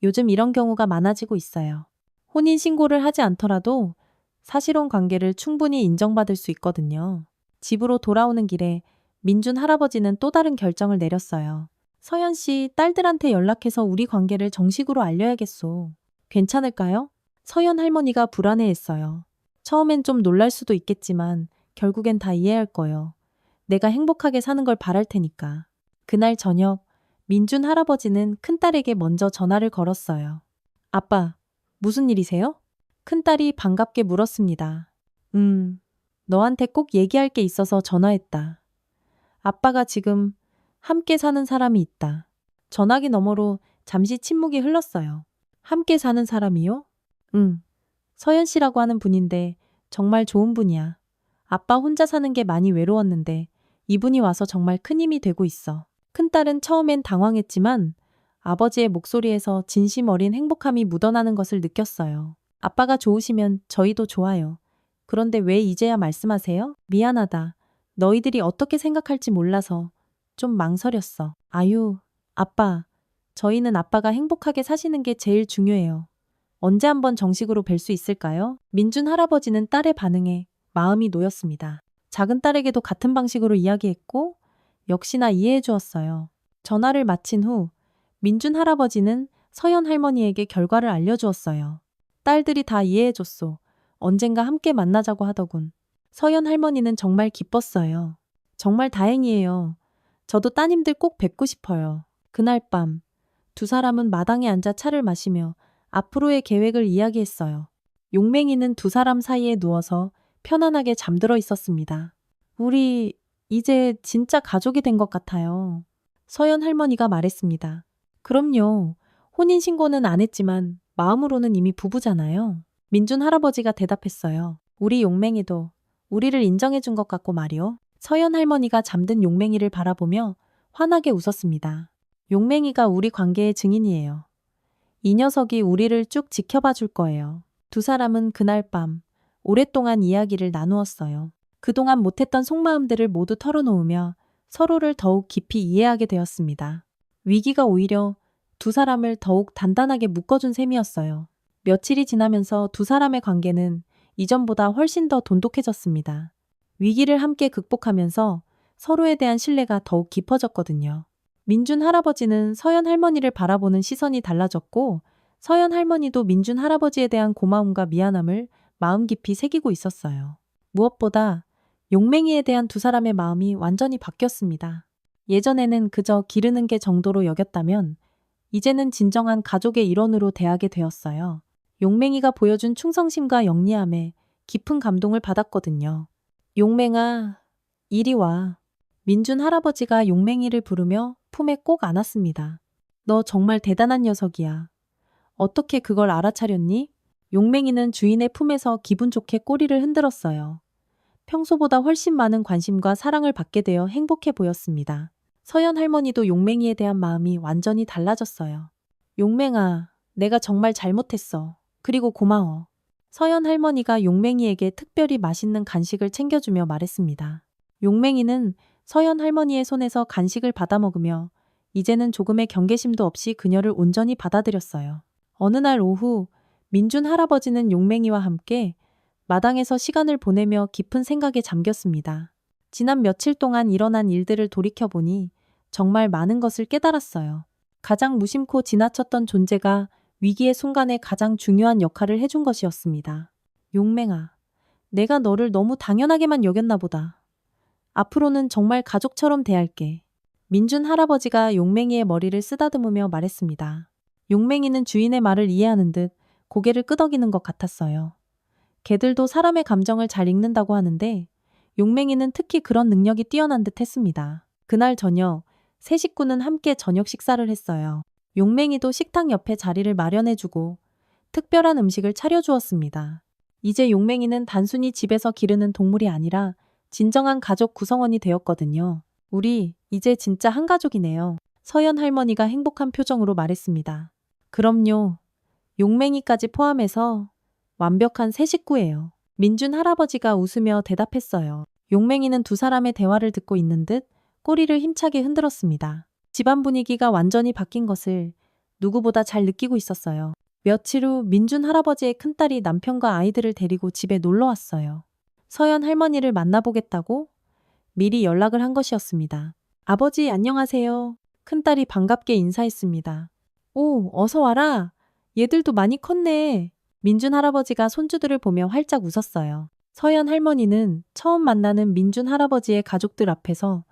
요즘 이런 경우가 많아지고 있어요. 혼인신고를 하지 않더라도 사실혼 관계를 충분히 인정받을 수 있거든요. 집으로 돌아오는 길에 민준 할아버지는 또 다른 결정을 내렸어요. 서연 씨, 딸들한테 연락해서 우리 관계를 정식으로 알려야겠소. 괜찮을까요? 서연 할머니가 불안해했어요. 처음엔 좀 놀랄 수도 있겠지만 결국엔 다 이해할 거요. 내가 행복하게 사는 걸 바랄 테니까. 그날 저녁, 민준 할아버지는 큰딸에게 먼저 전화를 걸었어요. 아빠, 무슨 일이세요? 큰딸이 반갑게 물었습니다. 너한테 꼭 얘기할 게 있어서 전화했다. 아빠가 지금 함께 사는 사람이 있다. 전화기 너머로 잠시 침묵이 흘렀어요. 함께 사는 사람이요? 응. 서연 씨라고 하는 분인데 정말 좋은 분이야. 아빠 혼자 사는 게 많이 외로웠는데 이분이 와서 정말 큰 힘이 되고 있어. 큰딸은 처음엔 당황했지만 아버지의 목소리에서 진심 어린 행복함이 묻어나는 것을 느꼈어요. 아빠가 좋으시면 저희도 좋아요. 그런데 왜 이제야 말씀하세요? 미안하다. 너희들이 어떻게 생각할지 몰라서 좀 망설였어. 아유, 아빠. 저희는 아빠가 행복하게 사시는 게 제일 중요해요. 언제 한번 정식으로 뵐 수 있을까요? 민준 할아버지는 딸의 반응에 마음이 놓였습니다. 작은 딸에게도 같은 방식으로 이야기했고 역시나 이해해 주었어요. 전화를 마친 후 민준 할아버지는 서연 할머니에게 결과를 알려주었어요. 딸들이 다 이해해 줬소. 언젠가 함께 만나자고 하더군. 서연 할머니는 정말 기뻤어요. 정말 다행이에요. 저도 따님들 꼭 뵙고 싶어요. 그날 밤 두 사람은 마당에 앉아 차를 마시며 앞으로의 계획을 이야기했어요. 용맹이는 두 사람 사이에 누워서 편안하게 잠들어 있었습니다. 우리 이제 진짜 가족이 된 것 같아요. 서연 할머니가 말했습니다. 그럼요. 혼인신고는 안 했지만 마음으로는 이미 부부잖아요. 민준 할아버지가 대답했어요. 우리 용맹이도 우리를 인정해 준 것 같고 말이요. 서연 할머니가 잠든 용맹이를 바라보며 환하게 웃었습니다. 용맹이가 우리 관계의 증인이에요. 이 녀석이 우리를 쭉 지켜봐 줄 거예요. 두 사람은 그날 밤 오랫동안 이야기를 나누었어요. 그동안 못했던 속마음들을 모두 털어놓으며 서로를 더욱 깊이 이해하게 되었습니다. 위기가 오히려 두 사람을 더욱 단단하게 묶어준 셈이었어요. 며칠이 지나면서 두 사람의 관계는 이전보다 훨씬 더 돈독해졌습니다. 위기를 함께 극복하면서 서로에 대한 신뢰가 더욱 깊어졌거든요. 민준 할아버지는 서연 할머니를 바라보는 시선이 달라졌고 서연 할머니도 민준 할아버지에 대한 고마움과 미안함을 마음 깊이 새기고 있었어요. 무엇보다 용맹이에 대한 두 사람의 마음이 완전히 바뀌었습니다. 예전에는 그저 기르는 게 정도로 여겼다면 이제는 진정한 가족의 일원으로 대하게 되었어요. 용맹이가 보여준 충성심과 영리함에 깊은 감동을 받았거든요. 용맹아, 이리 와. 민준 할아버지가 용맹이를 부르며 품에 꼭 안았습니다. 너 정말 대단한 녀석이야. 어떻게 그걸 알아차렸니? 용맹이는 주인의 품에서 기분 좋게 꼬리를 흔들었어요. 평소보다 훨씬 많은 관심과 사랑을 받게 되어 행복해 보였습니다. 서연 할머니도 용맹이에 대한 마음이 완전히 달라졌어요. 용맹아, 내가 정말 잘못했어. 그리고 고마워. 서연 할머니가 용맹이에게 특별히 맛있는 간식을 챙겨주며 말했습니다. 용맹이는 서연 할머니의 손에서 간식을 받아 먹으며 이제는 조금의 경계심도 없이 그녀를 온전히 받아들였어요. 어느 날 오후 민준 할아버지는 용맹이와 함께 마당에서 시간을 보내며 깊은 생각에 잠겼습니다. 지난 며칠 동안 일어난 일들을 돌이켜보니 정말 많은 것을 깨달았어요. 가장 무심코 지나쳤던 존재가 위기의 순간에 가장 중요한 역할을 해준 것이었습니다. 용맹아, 내가 너를 너무 당연하게만 여겼나 보다. 앞으로는 정말 가족처럼 대할게. 민준 할아버지가 용맹이의 머리를 쓰다듬으며 말했습니다. 용맹이는 주인의 말을 이해하는 듯 고개를 끄덕이는 것 같았어요. 개들도 사람의 감정을 잘 읽는다고 하는데 용맹이는 특히 그런 능력이 뛰어난 듯 했습니다. 그날 저녁, 세 식구는 함께 저녁 식사를 했어요. 용맹이도 식탁 옆에 자리를 마련해주고 특별한 음식을 차려주었습니다. 이제 용맹이는 단순히 집에서 기르는 동물이 아니라 진정한 가족 구성원이 되었거든요. 우리 이제 진짜 한 가족이네요. 서연 할머니가 행복한 표정으로 말했습니다. 그럼요. 용맹이까지 포함해서 완벽한 세 식구예요. 민준 할아버지가 웃으며 대답했어요. 용맹이는 두 사람의 대화를 듣고 있는 듯 꼬리를 힘차게 흔들었습니다. 집안 분위기가 완전히 바뀐 것을 누구보다 잘 느끼고 있었어요. 며칠 후 민준 할아버지의 큰딸이 남편과 아이들을 데리고 집에 놀러 왔어요. 서연 할머니를 만나보겠다고 미리 연락을 한 것이었습니다. 아버지 안녕하세요. 큰딸이 반갑게 인사했습니다. 오, 어서 와라. 얘들도 많이 컸네. 민준 할아버지가 손주들을 보며 활짝 웃었어요. 서연 할머니는 처음 만나는 민준 할아버지의 가족들 앞에서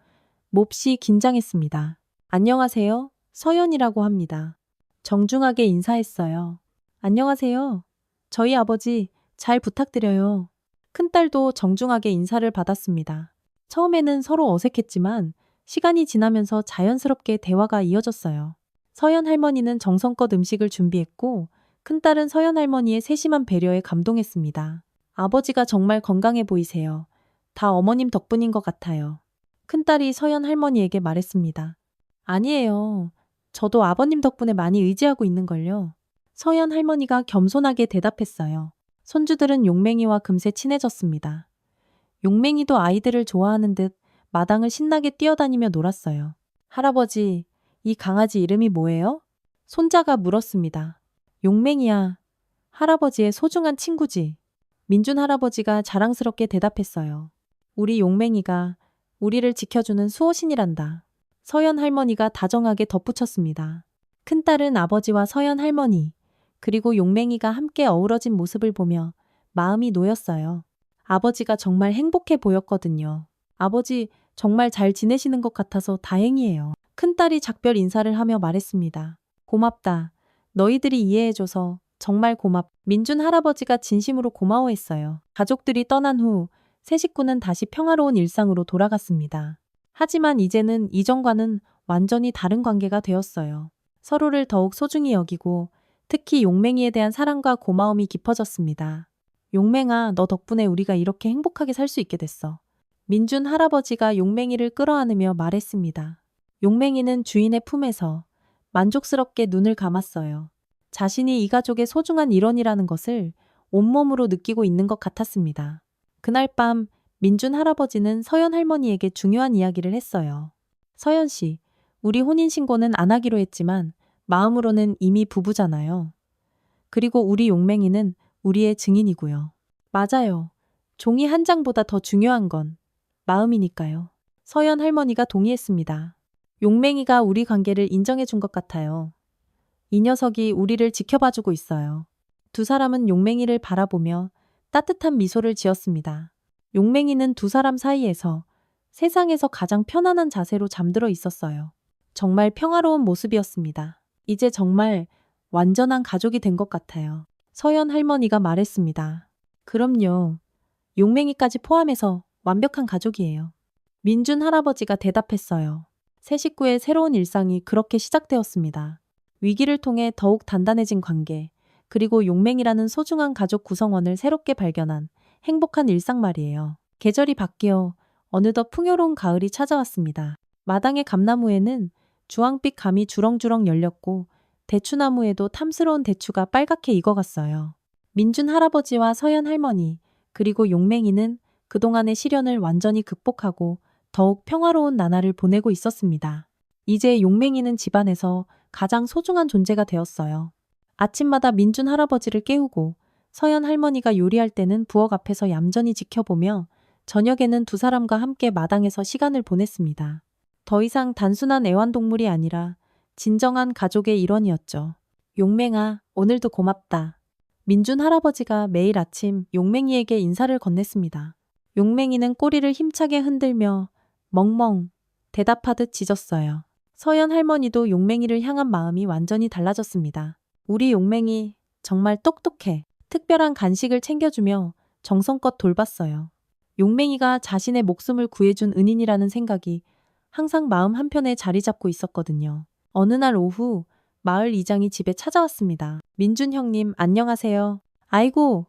몹시 긴장했습니다. 안녕하세요. 서연이라고 합니다. 정중하게 인사했어요. 안녕하세요. 저희 아버지 잘 부탁드려요. 큰딸도 정중하게 인사를 받았습니다. 처음에는 서로 어색했지만 시간이 지나면서 자연스럽게 대화가 이어졌어요. 서연 할머니는 정성껏 음식을 준비했고 큰딸은 서연 할머니의 세심한 배려에 감동했습니다. 아버지가 정말 건강해 보이세요. 다 어머님 덕분인 것 같아요. 큰딸이 서연 할머니에게 말했습니다. 아니에요. 저도 아버님 덕분에 많이 의지하고 있는걸요. 서연 할머니가 겸손하게 대답했어요. 손주들은 용맹이와 금세 친해졌습니다. 용맹이도 아이들을 좋아하는 듯 마당을 신나게 뛰어다니며 놀았어요. 할아버지, 이 강아지 이름이 뭐예요? 손자가 물었습니다. 용맹이야. 할아버지의 소중한 친구지. 민준 할아버지가 자랑스럽게 대답했어요. 우리 용맹이가 우리를 지켜주는 수호신이란다. 서연 할머니가 다정하게 덧붙였습니다. 큰딸은 아버지와 서연 할머니, 그리고 용맹이가 함께 어우러진 모습을 보며 마음이 놓였어요. 아버지가 정말 행복해 보였거든요. 아버지, 정말 잘 지내시는 것 같아서 다행이에요. 큰딸이 작별 인사를 하며 말했습니다. 고맙다. 너희들이 이해해줘서 정말 민준 할아버지가 진심으로 고마워했어요. 가족들이 떠난 후 세 식구는 다시 평화로운 일상으로 돌아갔습니다. 하지만 이제는 이전과는 완전히 다른 관계가 되었어요. 서로를 더욱 소중히 여기고 특히 용맹이에 대한 사랑과 고마움이 깊어졌습니다. 용맹아, 너 덕분에 우리가 이렇게 행복하게 살 수 있게 됐어. 민준 할아버지가 용맹이를 끌어안으며 말했습니다. 용맹이는 주인의 품에서 만족스럽게 눈을 감았어요. 자신이 이 가족의 소중한 일원이라는 것을 온몸으로 느끼고 있는 것 같았습니다. 그날 밤 민준 할아버지는 서연 할머니에게 중요한 이야기를 했어요. 서연 씨, 우리 혼인신고는 안 하기로 했지만 마음으로는 이미 부부잖아요. 그리고 우리 용맹이는 우리의 증인이고요. 맞아요. 종이 한 장보다 더 중요한 건 마음이니까요. 서연 할머니가 동의했습니다. 용맹이가 우리 관계를 인정해 준 것 같아요. 이 녀석이 우리를 지켜봐주고 있어요. 두 사람은 용맹이를 바라보며 따뜻한 미소를 지었습니다. 용맹이는 두 사람 사이에서 세상에서 가장 편안한 자세로 잠들어 있었어요. 정말 평화로운 모습이었습니다. 이제 정말 완전한 가족이 된 것 같아요. 서연 할머니가 말했습니다. 그럼요. 용맹이까지 포함해서 완벽한 가족이에요. 민준 할아버지가 대답했어요. 세 식구의 새로운 일상이 그렇게 시작되었습니다. 위기를 통해 더욱 단단해진 관계, 그리고 용맹이라는 소중한 가족 구성원을 새롭게 발견한 행복한 일상 말이에요. 계절이 바뀌어 어느덧 풍요로운 가을이 찾아왔습니다. 마당의 감나무에는 주황빛 감이 주렁주렁 열렸고 대추나무에도 탐스러운 대추가 빨갛게 익어갔어요. 민준 할아버지와 서연 할머니, 그리고 용맹이는 그동안의 시련을 완전히 극복하고 더욱 평화로운 나날을 보내고 있었습니다. 이제 용맹이는 집안에서 가장 소중한 존재가 되었어요. 아침마다 민준 할아버지를 깨우고 서연 할머니가 요리할 때는 부엌 앞에서 얌전히 지켜보며 저녁에는 두 사람과 함께 마당에서 시간을 보냈습니다. 더 이상 단순한 애완동물이 아니라 진정한 가족의 일원이었죠. 용맹아, 오늘도 고맙다. 민준 할아버지가 매일 아침 용맹이에게 인사를 건넸습니다. 용맹이는 꼬리를 힘차게 흔들며 멍멍 대답하듯 짖었어요. 서연 할머니도 용맹이를 향한 마음이 완전히 달라졌습니다. 우리 용맹이 정말 똑똑해. 특별한 간식을 챙겨주며 정성껏 돌봤어요. 용맹이가 자신의 목숨을 구해준 은인이라는 생각이 항상 마음 한편에 자리 잡고 있었거든요. 어느 날 오후 마을 이장이 집에 찾아왔습니다. 민준 형님, 안녕하세요. 아이고,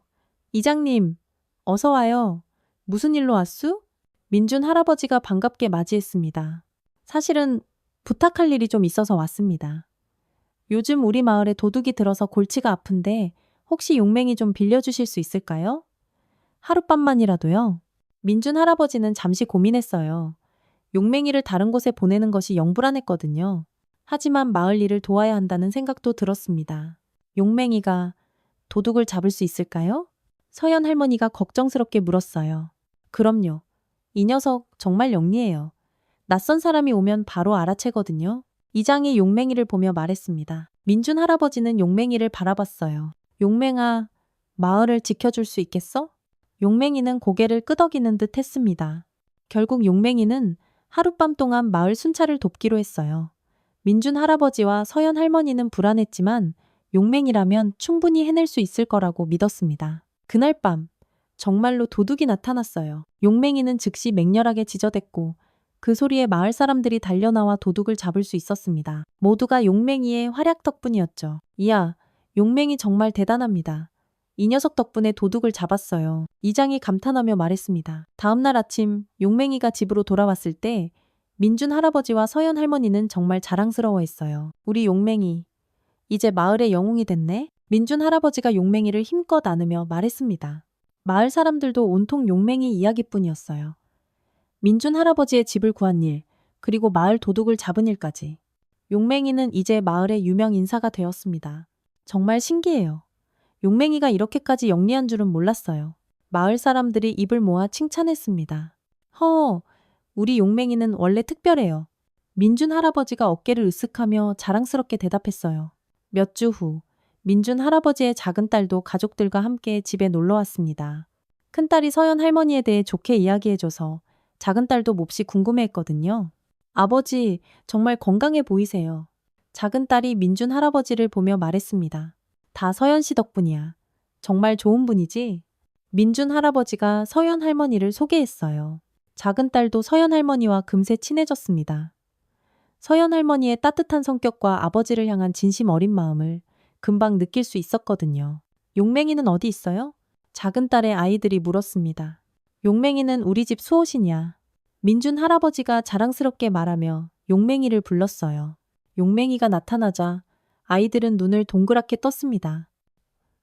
이장님, 어서 와요. 무슨 일로 왔수? 민준 할아버지가 반갑게 맞이했습니다. 사실은 부탁할 일이 좀 있어서 왔습니다. 요즘 우리 마을에 도둑이 들어서 골치가 아픈데 혹시 용맹이 좀 빌려주실 수 있을까요? 하룻밤만이라도요. 민준 할아버지는 잠시 고민했어요. 용맹이를 다른 곳에 보내는 것이 영 불안했거든요. 하지만 마을 일을 도와야 한다는 생각도 들었습니다. 용맹이가 도둑을 잡을 수 있을까요? 서연 할머니가 걱정스럽게 물었어요. 그럼요. 이 녀석 정말 영리해요. 낯선 사람이 오면 바로 알아채거든요. 이장이 용맹이를 보며 말했습니다. 민준 할아버지는 용맹이를 바라봤어요. 용맹아, 마을을 지켜줄 수 있겠어? 용맹이는 고개를 끄덕이는 듯 했습니다. 결국 용맹이는 하룻밤 동안 마을 순찰을 돕기로 했어요. 민준 할아버지와 서연 할머니는 불안했지만 용맹이라면 충분히 해낼 수 있을 거라고 믿었습니다. 그날 밤 정말로 도둑이 나타났어요. 용맹이는 즉시 맹렬하게 지저댔고 그 소리에 마을 사람들이 달려나와 도둑을 잡을 수 있었습니다. 모두가 용맹이의 활약 덕분이었죠. 이야, 용맹이 정말 대단합니다. 이 녀석 덕분에 도둑을 잡았어요. 이장이 감탄하며 말했습니다. 다음날 아침 용맹이가 집으로 돌아왔을 때 민준 할아버지와 서연 할머니는 정말 자랑스러워했어요. 우리 용맹이 이제 마을의 영웅이 됐네? 민준 할아버지가 용맹이를 힘껏 안으며 말했습니다. 마을 사람들도 온통 용맹이 이야기뿐이었어요. 민준 할아버지의 집을 구한 일, 그리고 마을 도둑을 잡은 일까지. 용맹이는 이제 마을의 유명 인사가 되었습니다. 정말 신기해요. 용맹이가 이렇게까지 영리한 줄은 몰랐어요. 마을 사람들이 입을 모아 칭찬했습니다. 허, 우리 용맹이는 원래 특별해요. 민준 할아버지가 어깨를 으쓱하며 자랑스럽게 대답했어요. 몇 주 후, 민준 할아버지의 작은 딸도 가족들과 함께 집에 놀러 왔습니다. 큰딸이 서연 할머니에 대해 좋게 이야기해줘서 작은 딸도 몹시 궁금해했거든요. 아버지, 정말 건강해 보이세요. 작은 딸이 민준 할아버지를 보며 말했습니다. 다 서연 씨 덕분이야. 정말 좋은 분이지? 민준 할아버지가 서연 할머니를 소개했어요. 작은 딸도 서연 할머니와 금세 친해졌습니다. 서연 할머니의 따뜻한 성격과 아버지를 향한 진심 어린 마음을 금방 느낄 수 있었거든요. 용맹이는 어디 있어요? 작은 딸의 아이들이 물었습니다. 용맹이는 우리 집 수호신이야. 민준 할아버지가 자랑스럽게 말하며 용맹이를 불렀어요. 용맹이가 나타나자 아이들은 눈을 동그랗게 떴습니다.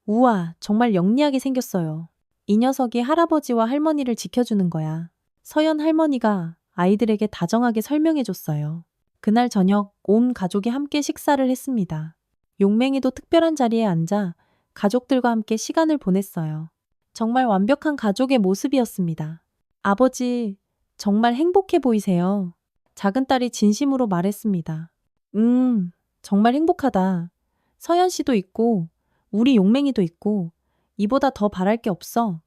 우와, 정말 영리하게 생겼어요. 이 녀석이 할아버지와 할머니를 지켜주는 거야. 서연 할머니가 아이들에게 다정하게 설명해줬어요. 그날 저녁 온 가족이 함께 식사를 했습니다. 용맹이도 특별한 자리에 앉아 가족들과 함께 시간을 보냈어요. 정말 완벽한 가족의 모습이었습니다. 아버지, 정말 행복해 보이세요. 작은 딸이 진심으로 말했습니다. 정말 행복하다. 서연 씨도 있고, 우리 용맹이도 있고, 이보다 더 바랄 게 없어.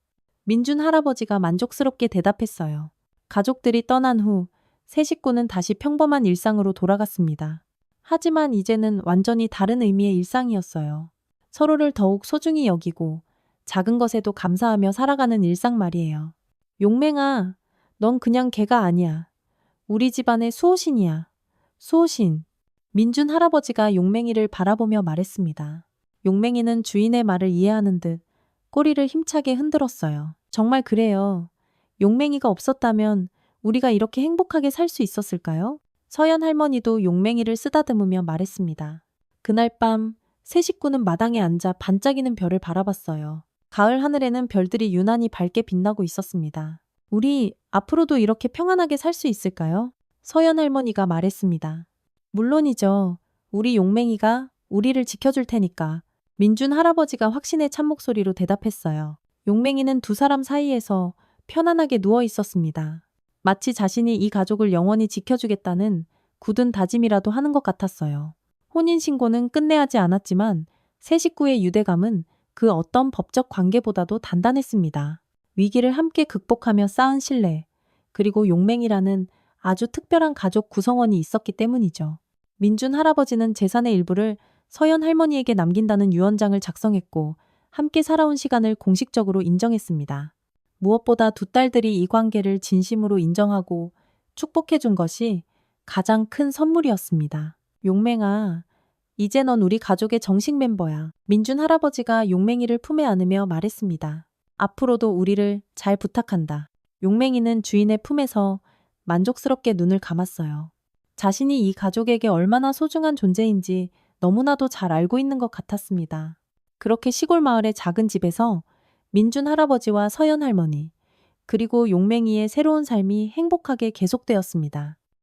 민준 할아버지가 만족스럽게 대답했어요. 가족들이 떠난 후 세 식구는 다시 평범한 일상으로 돌아갔습니다. 하지만 이제는 완전히 다른 의미의 일상이었어요. 서로를 더욱 소중히 여기고 작은 것에도 감사하며 살아가는 일상 말이에요. 용맹아, 넌 그냥 개가 아니야. 우리 집안의 수호신이야. 수호신. 민준 할아버지가 용맹이를 바라보며 말했습니다. 용맹이는 주인의 말을 이해하는 듯 꼬리를 힘차게 흔들었어요. 정말 그래요. 용맹이가 없었다면 우리가 이렇게 행복하게 살 수 있었을까요? 서연 할머니도 용맹이를 쓰다듬으며 말했습니다. 그날 밤 세 식구는 마당에 앉아 반짝이는 별을 바라봤어요. 가을 하늘에는 별들이 유난히 밝게 빛나고 있었습니다. 우리 앞으로도 이렇게 평안하게 살 수 있을까요? 서연 할머니가 말했습니다. 물론이죠. 우리 용맹이가 우리를 지켜줄 테니까. 민준 할아버지가 확신에 찬 목소리로 대답했어요. 용맹이는 두 사람 사이에서 편안하게 누워 있었습니다. 마치 자신이 이 가족을 영원히 지켜주겠다는 굳은 다짐이라도 하는 것 같았어요. 혼인신고는 끝내야지 않았지만 세 식구의 유대감은 그 어떤 법적 관계보다도 단단했습니다. 위기를 함께 극복하며 쌓은 신뢰, 그리고 용맹이라는 아주 특별한 가족 구성원이 있었기 때문이죠. 민준 할아버지는 재산의 일부를 서연 할머니에게 남긴다는 유언장을 작성했고 함께 살아온 시간을 공식적으로 인정했습니다. 무엇보다 두 딸들이 이 관계를 진심으로 인정하고 축복해 준 것이 가장 큰 선물이었습니다. 용맹아, 이제 넌 우리 가족의 정식 멤버야. 민준 할아버지가 용맹이를 품에 안으며 말했습니다. 앞으로도 우리를 잘 부탁한다. 용맹이는 주인의 품에서 만족스럽게 눈을 감았어요. 자신이 이 가족에게 얼마나 소중한 존재인지 너무나도 잘 알고 있는 것 같았습니다. 그렇게 시골 마을의 작은 집에서 민준 할아버지와 서연 할머니, 그리고 용맹이의 새로운 삶이 행복하게 계속되었습니다.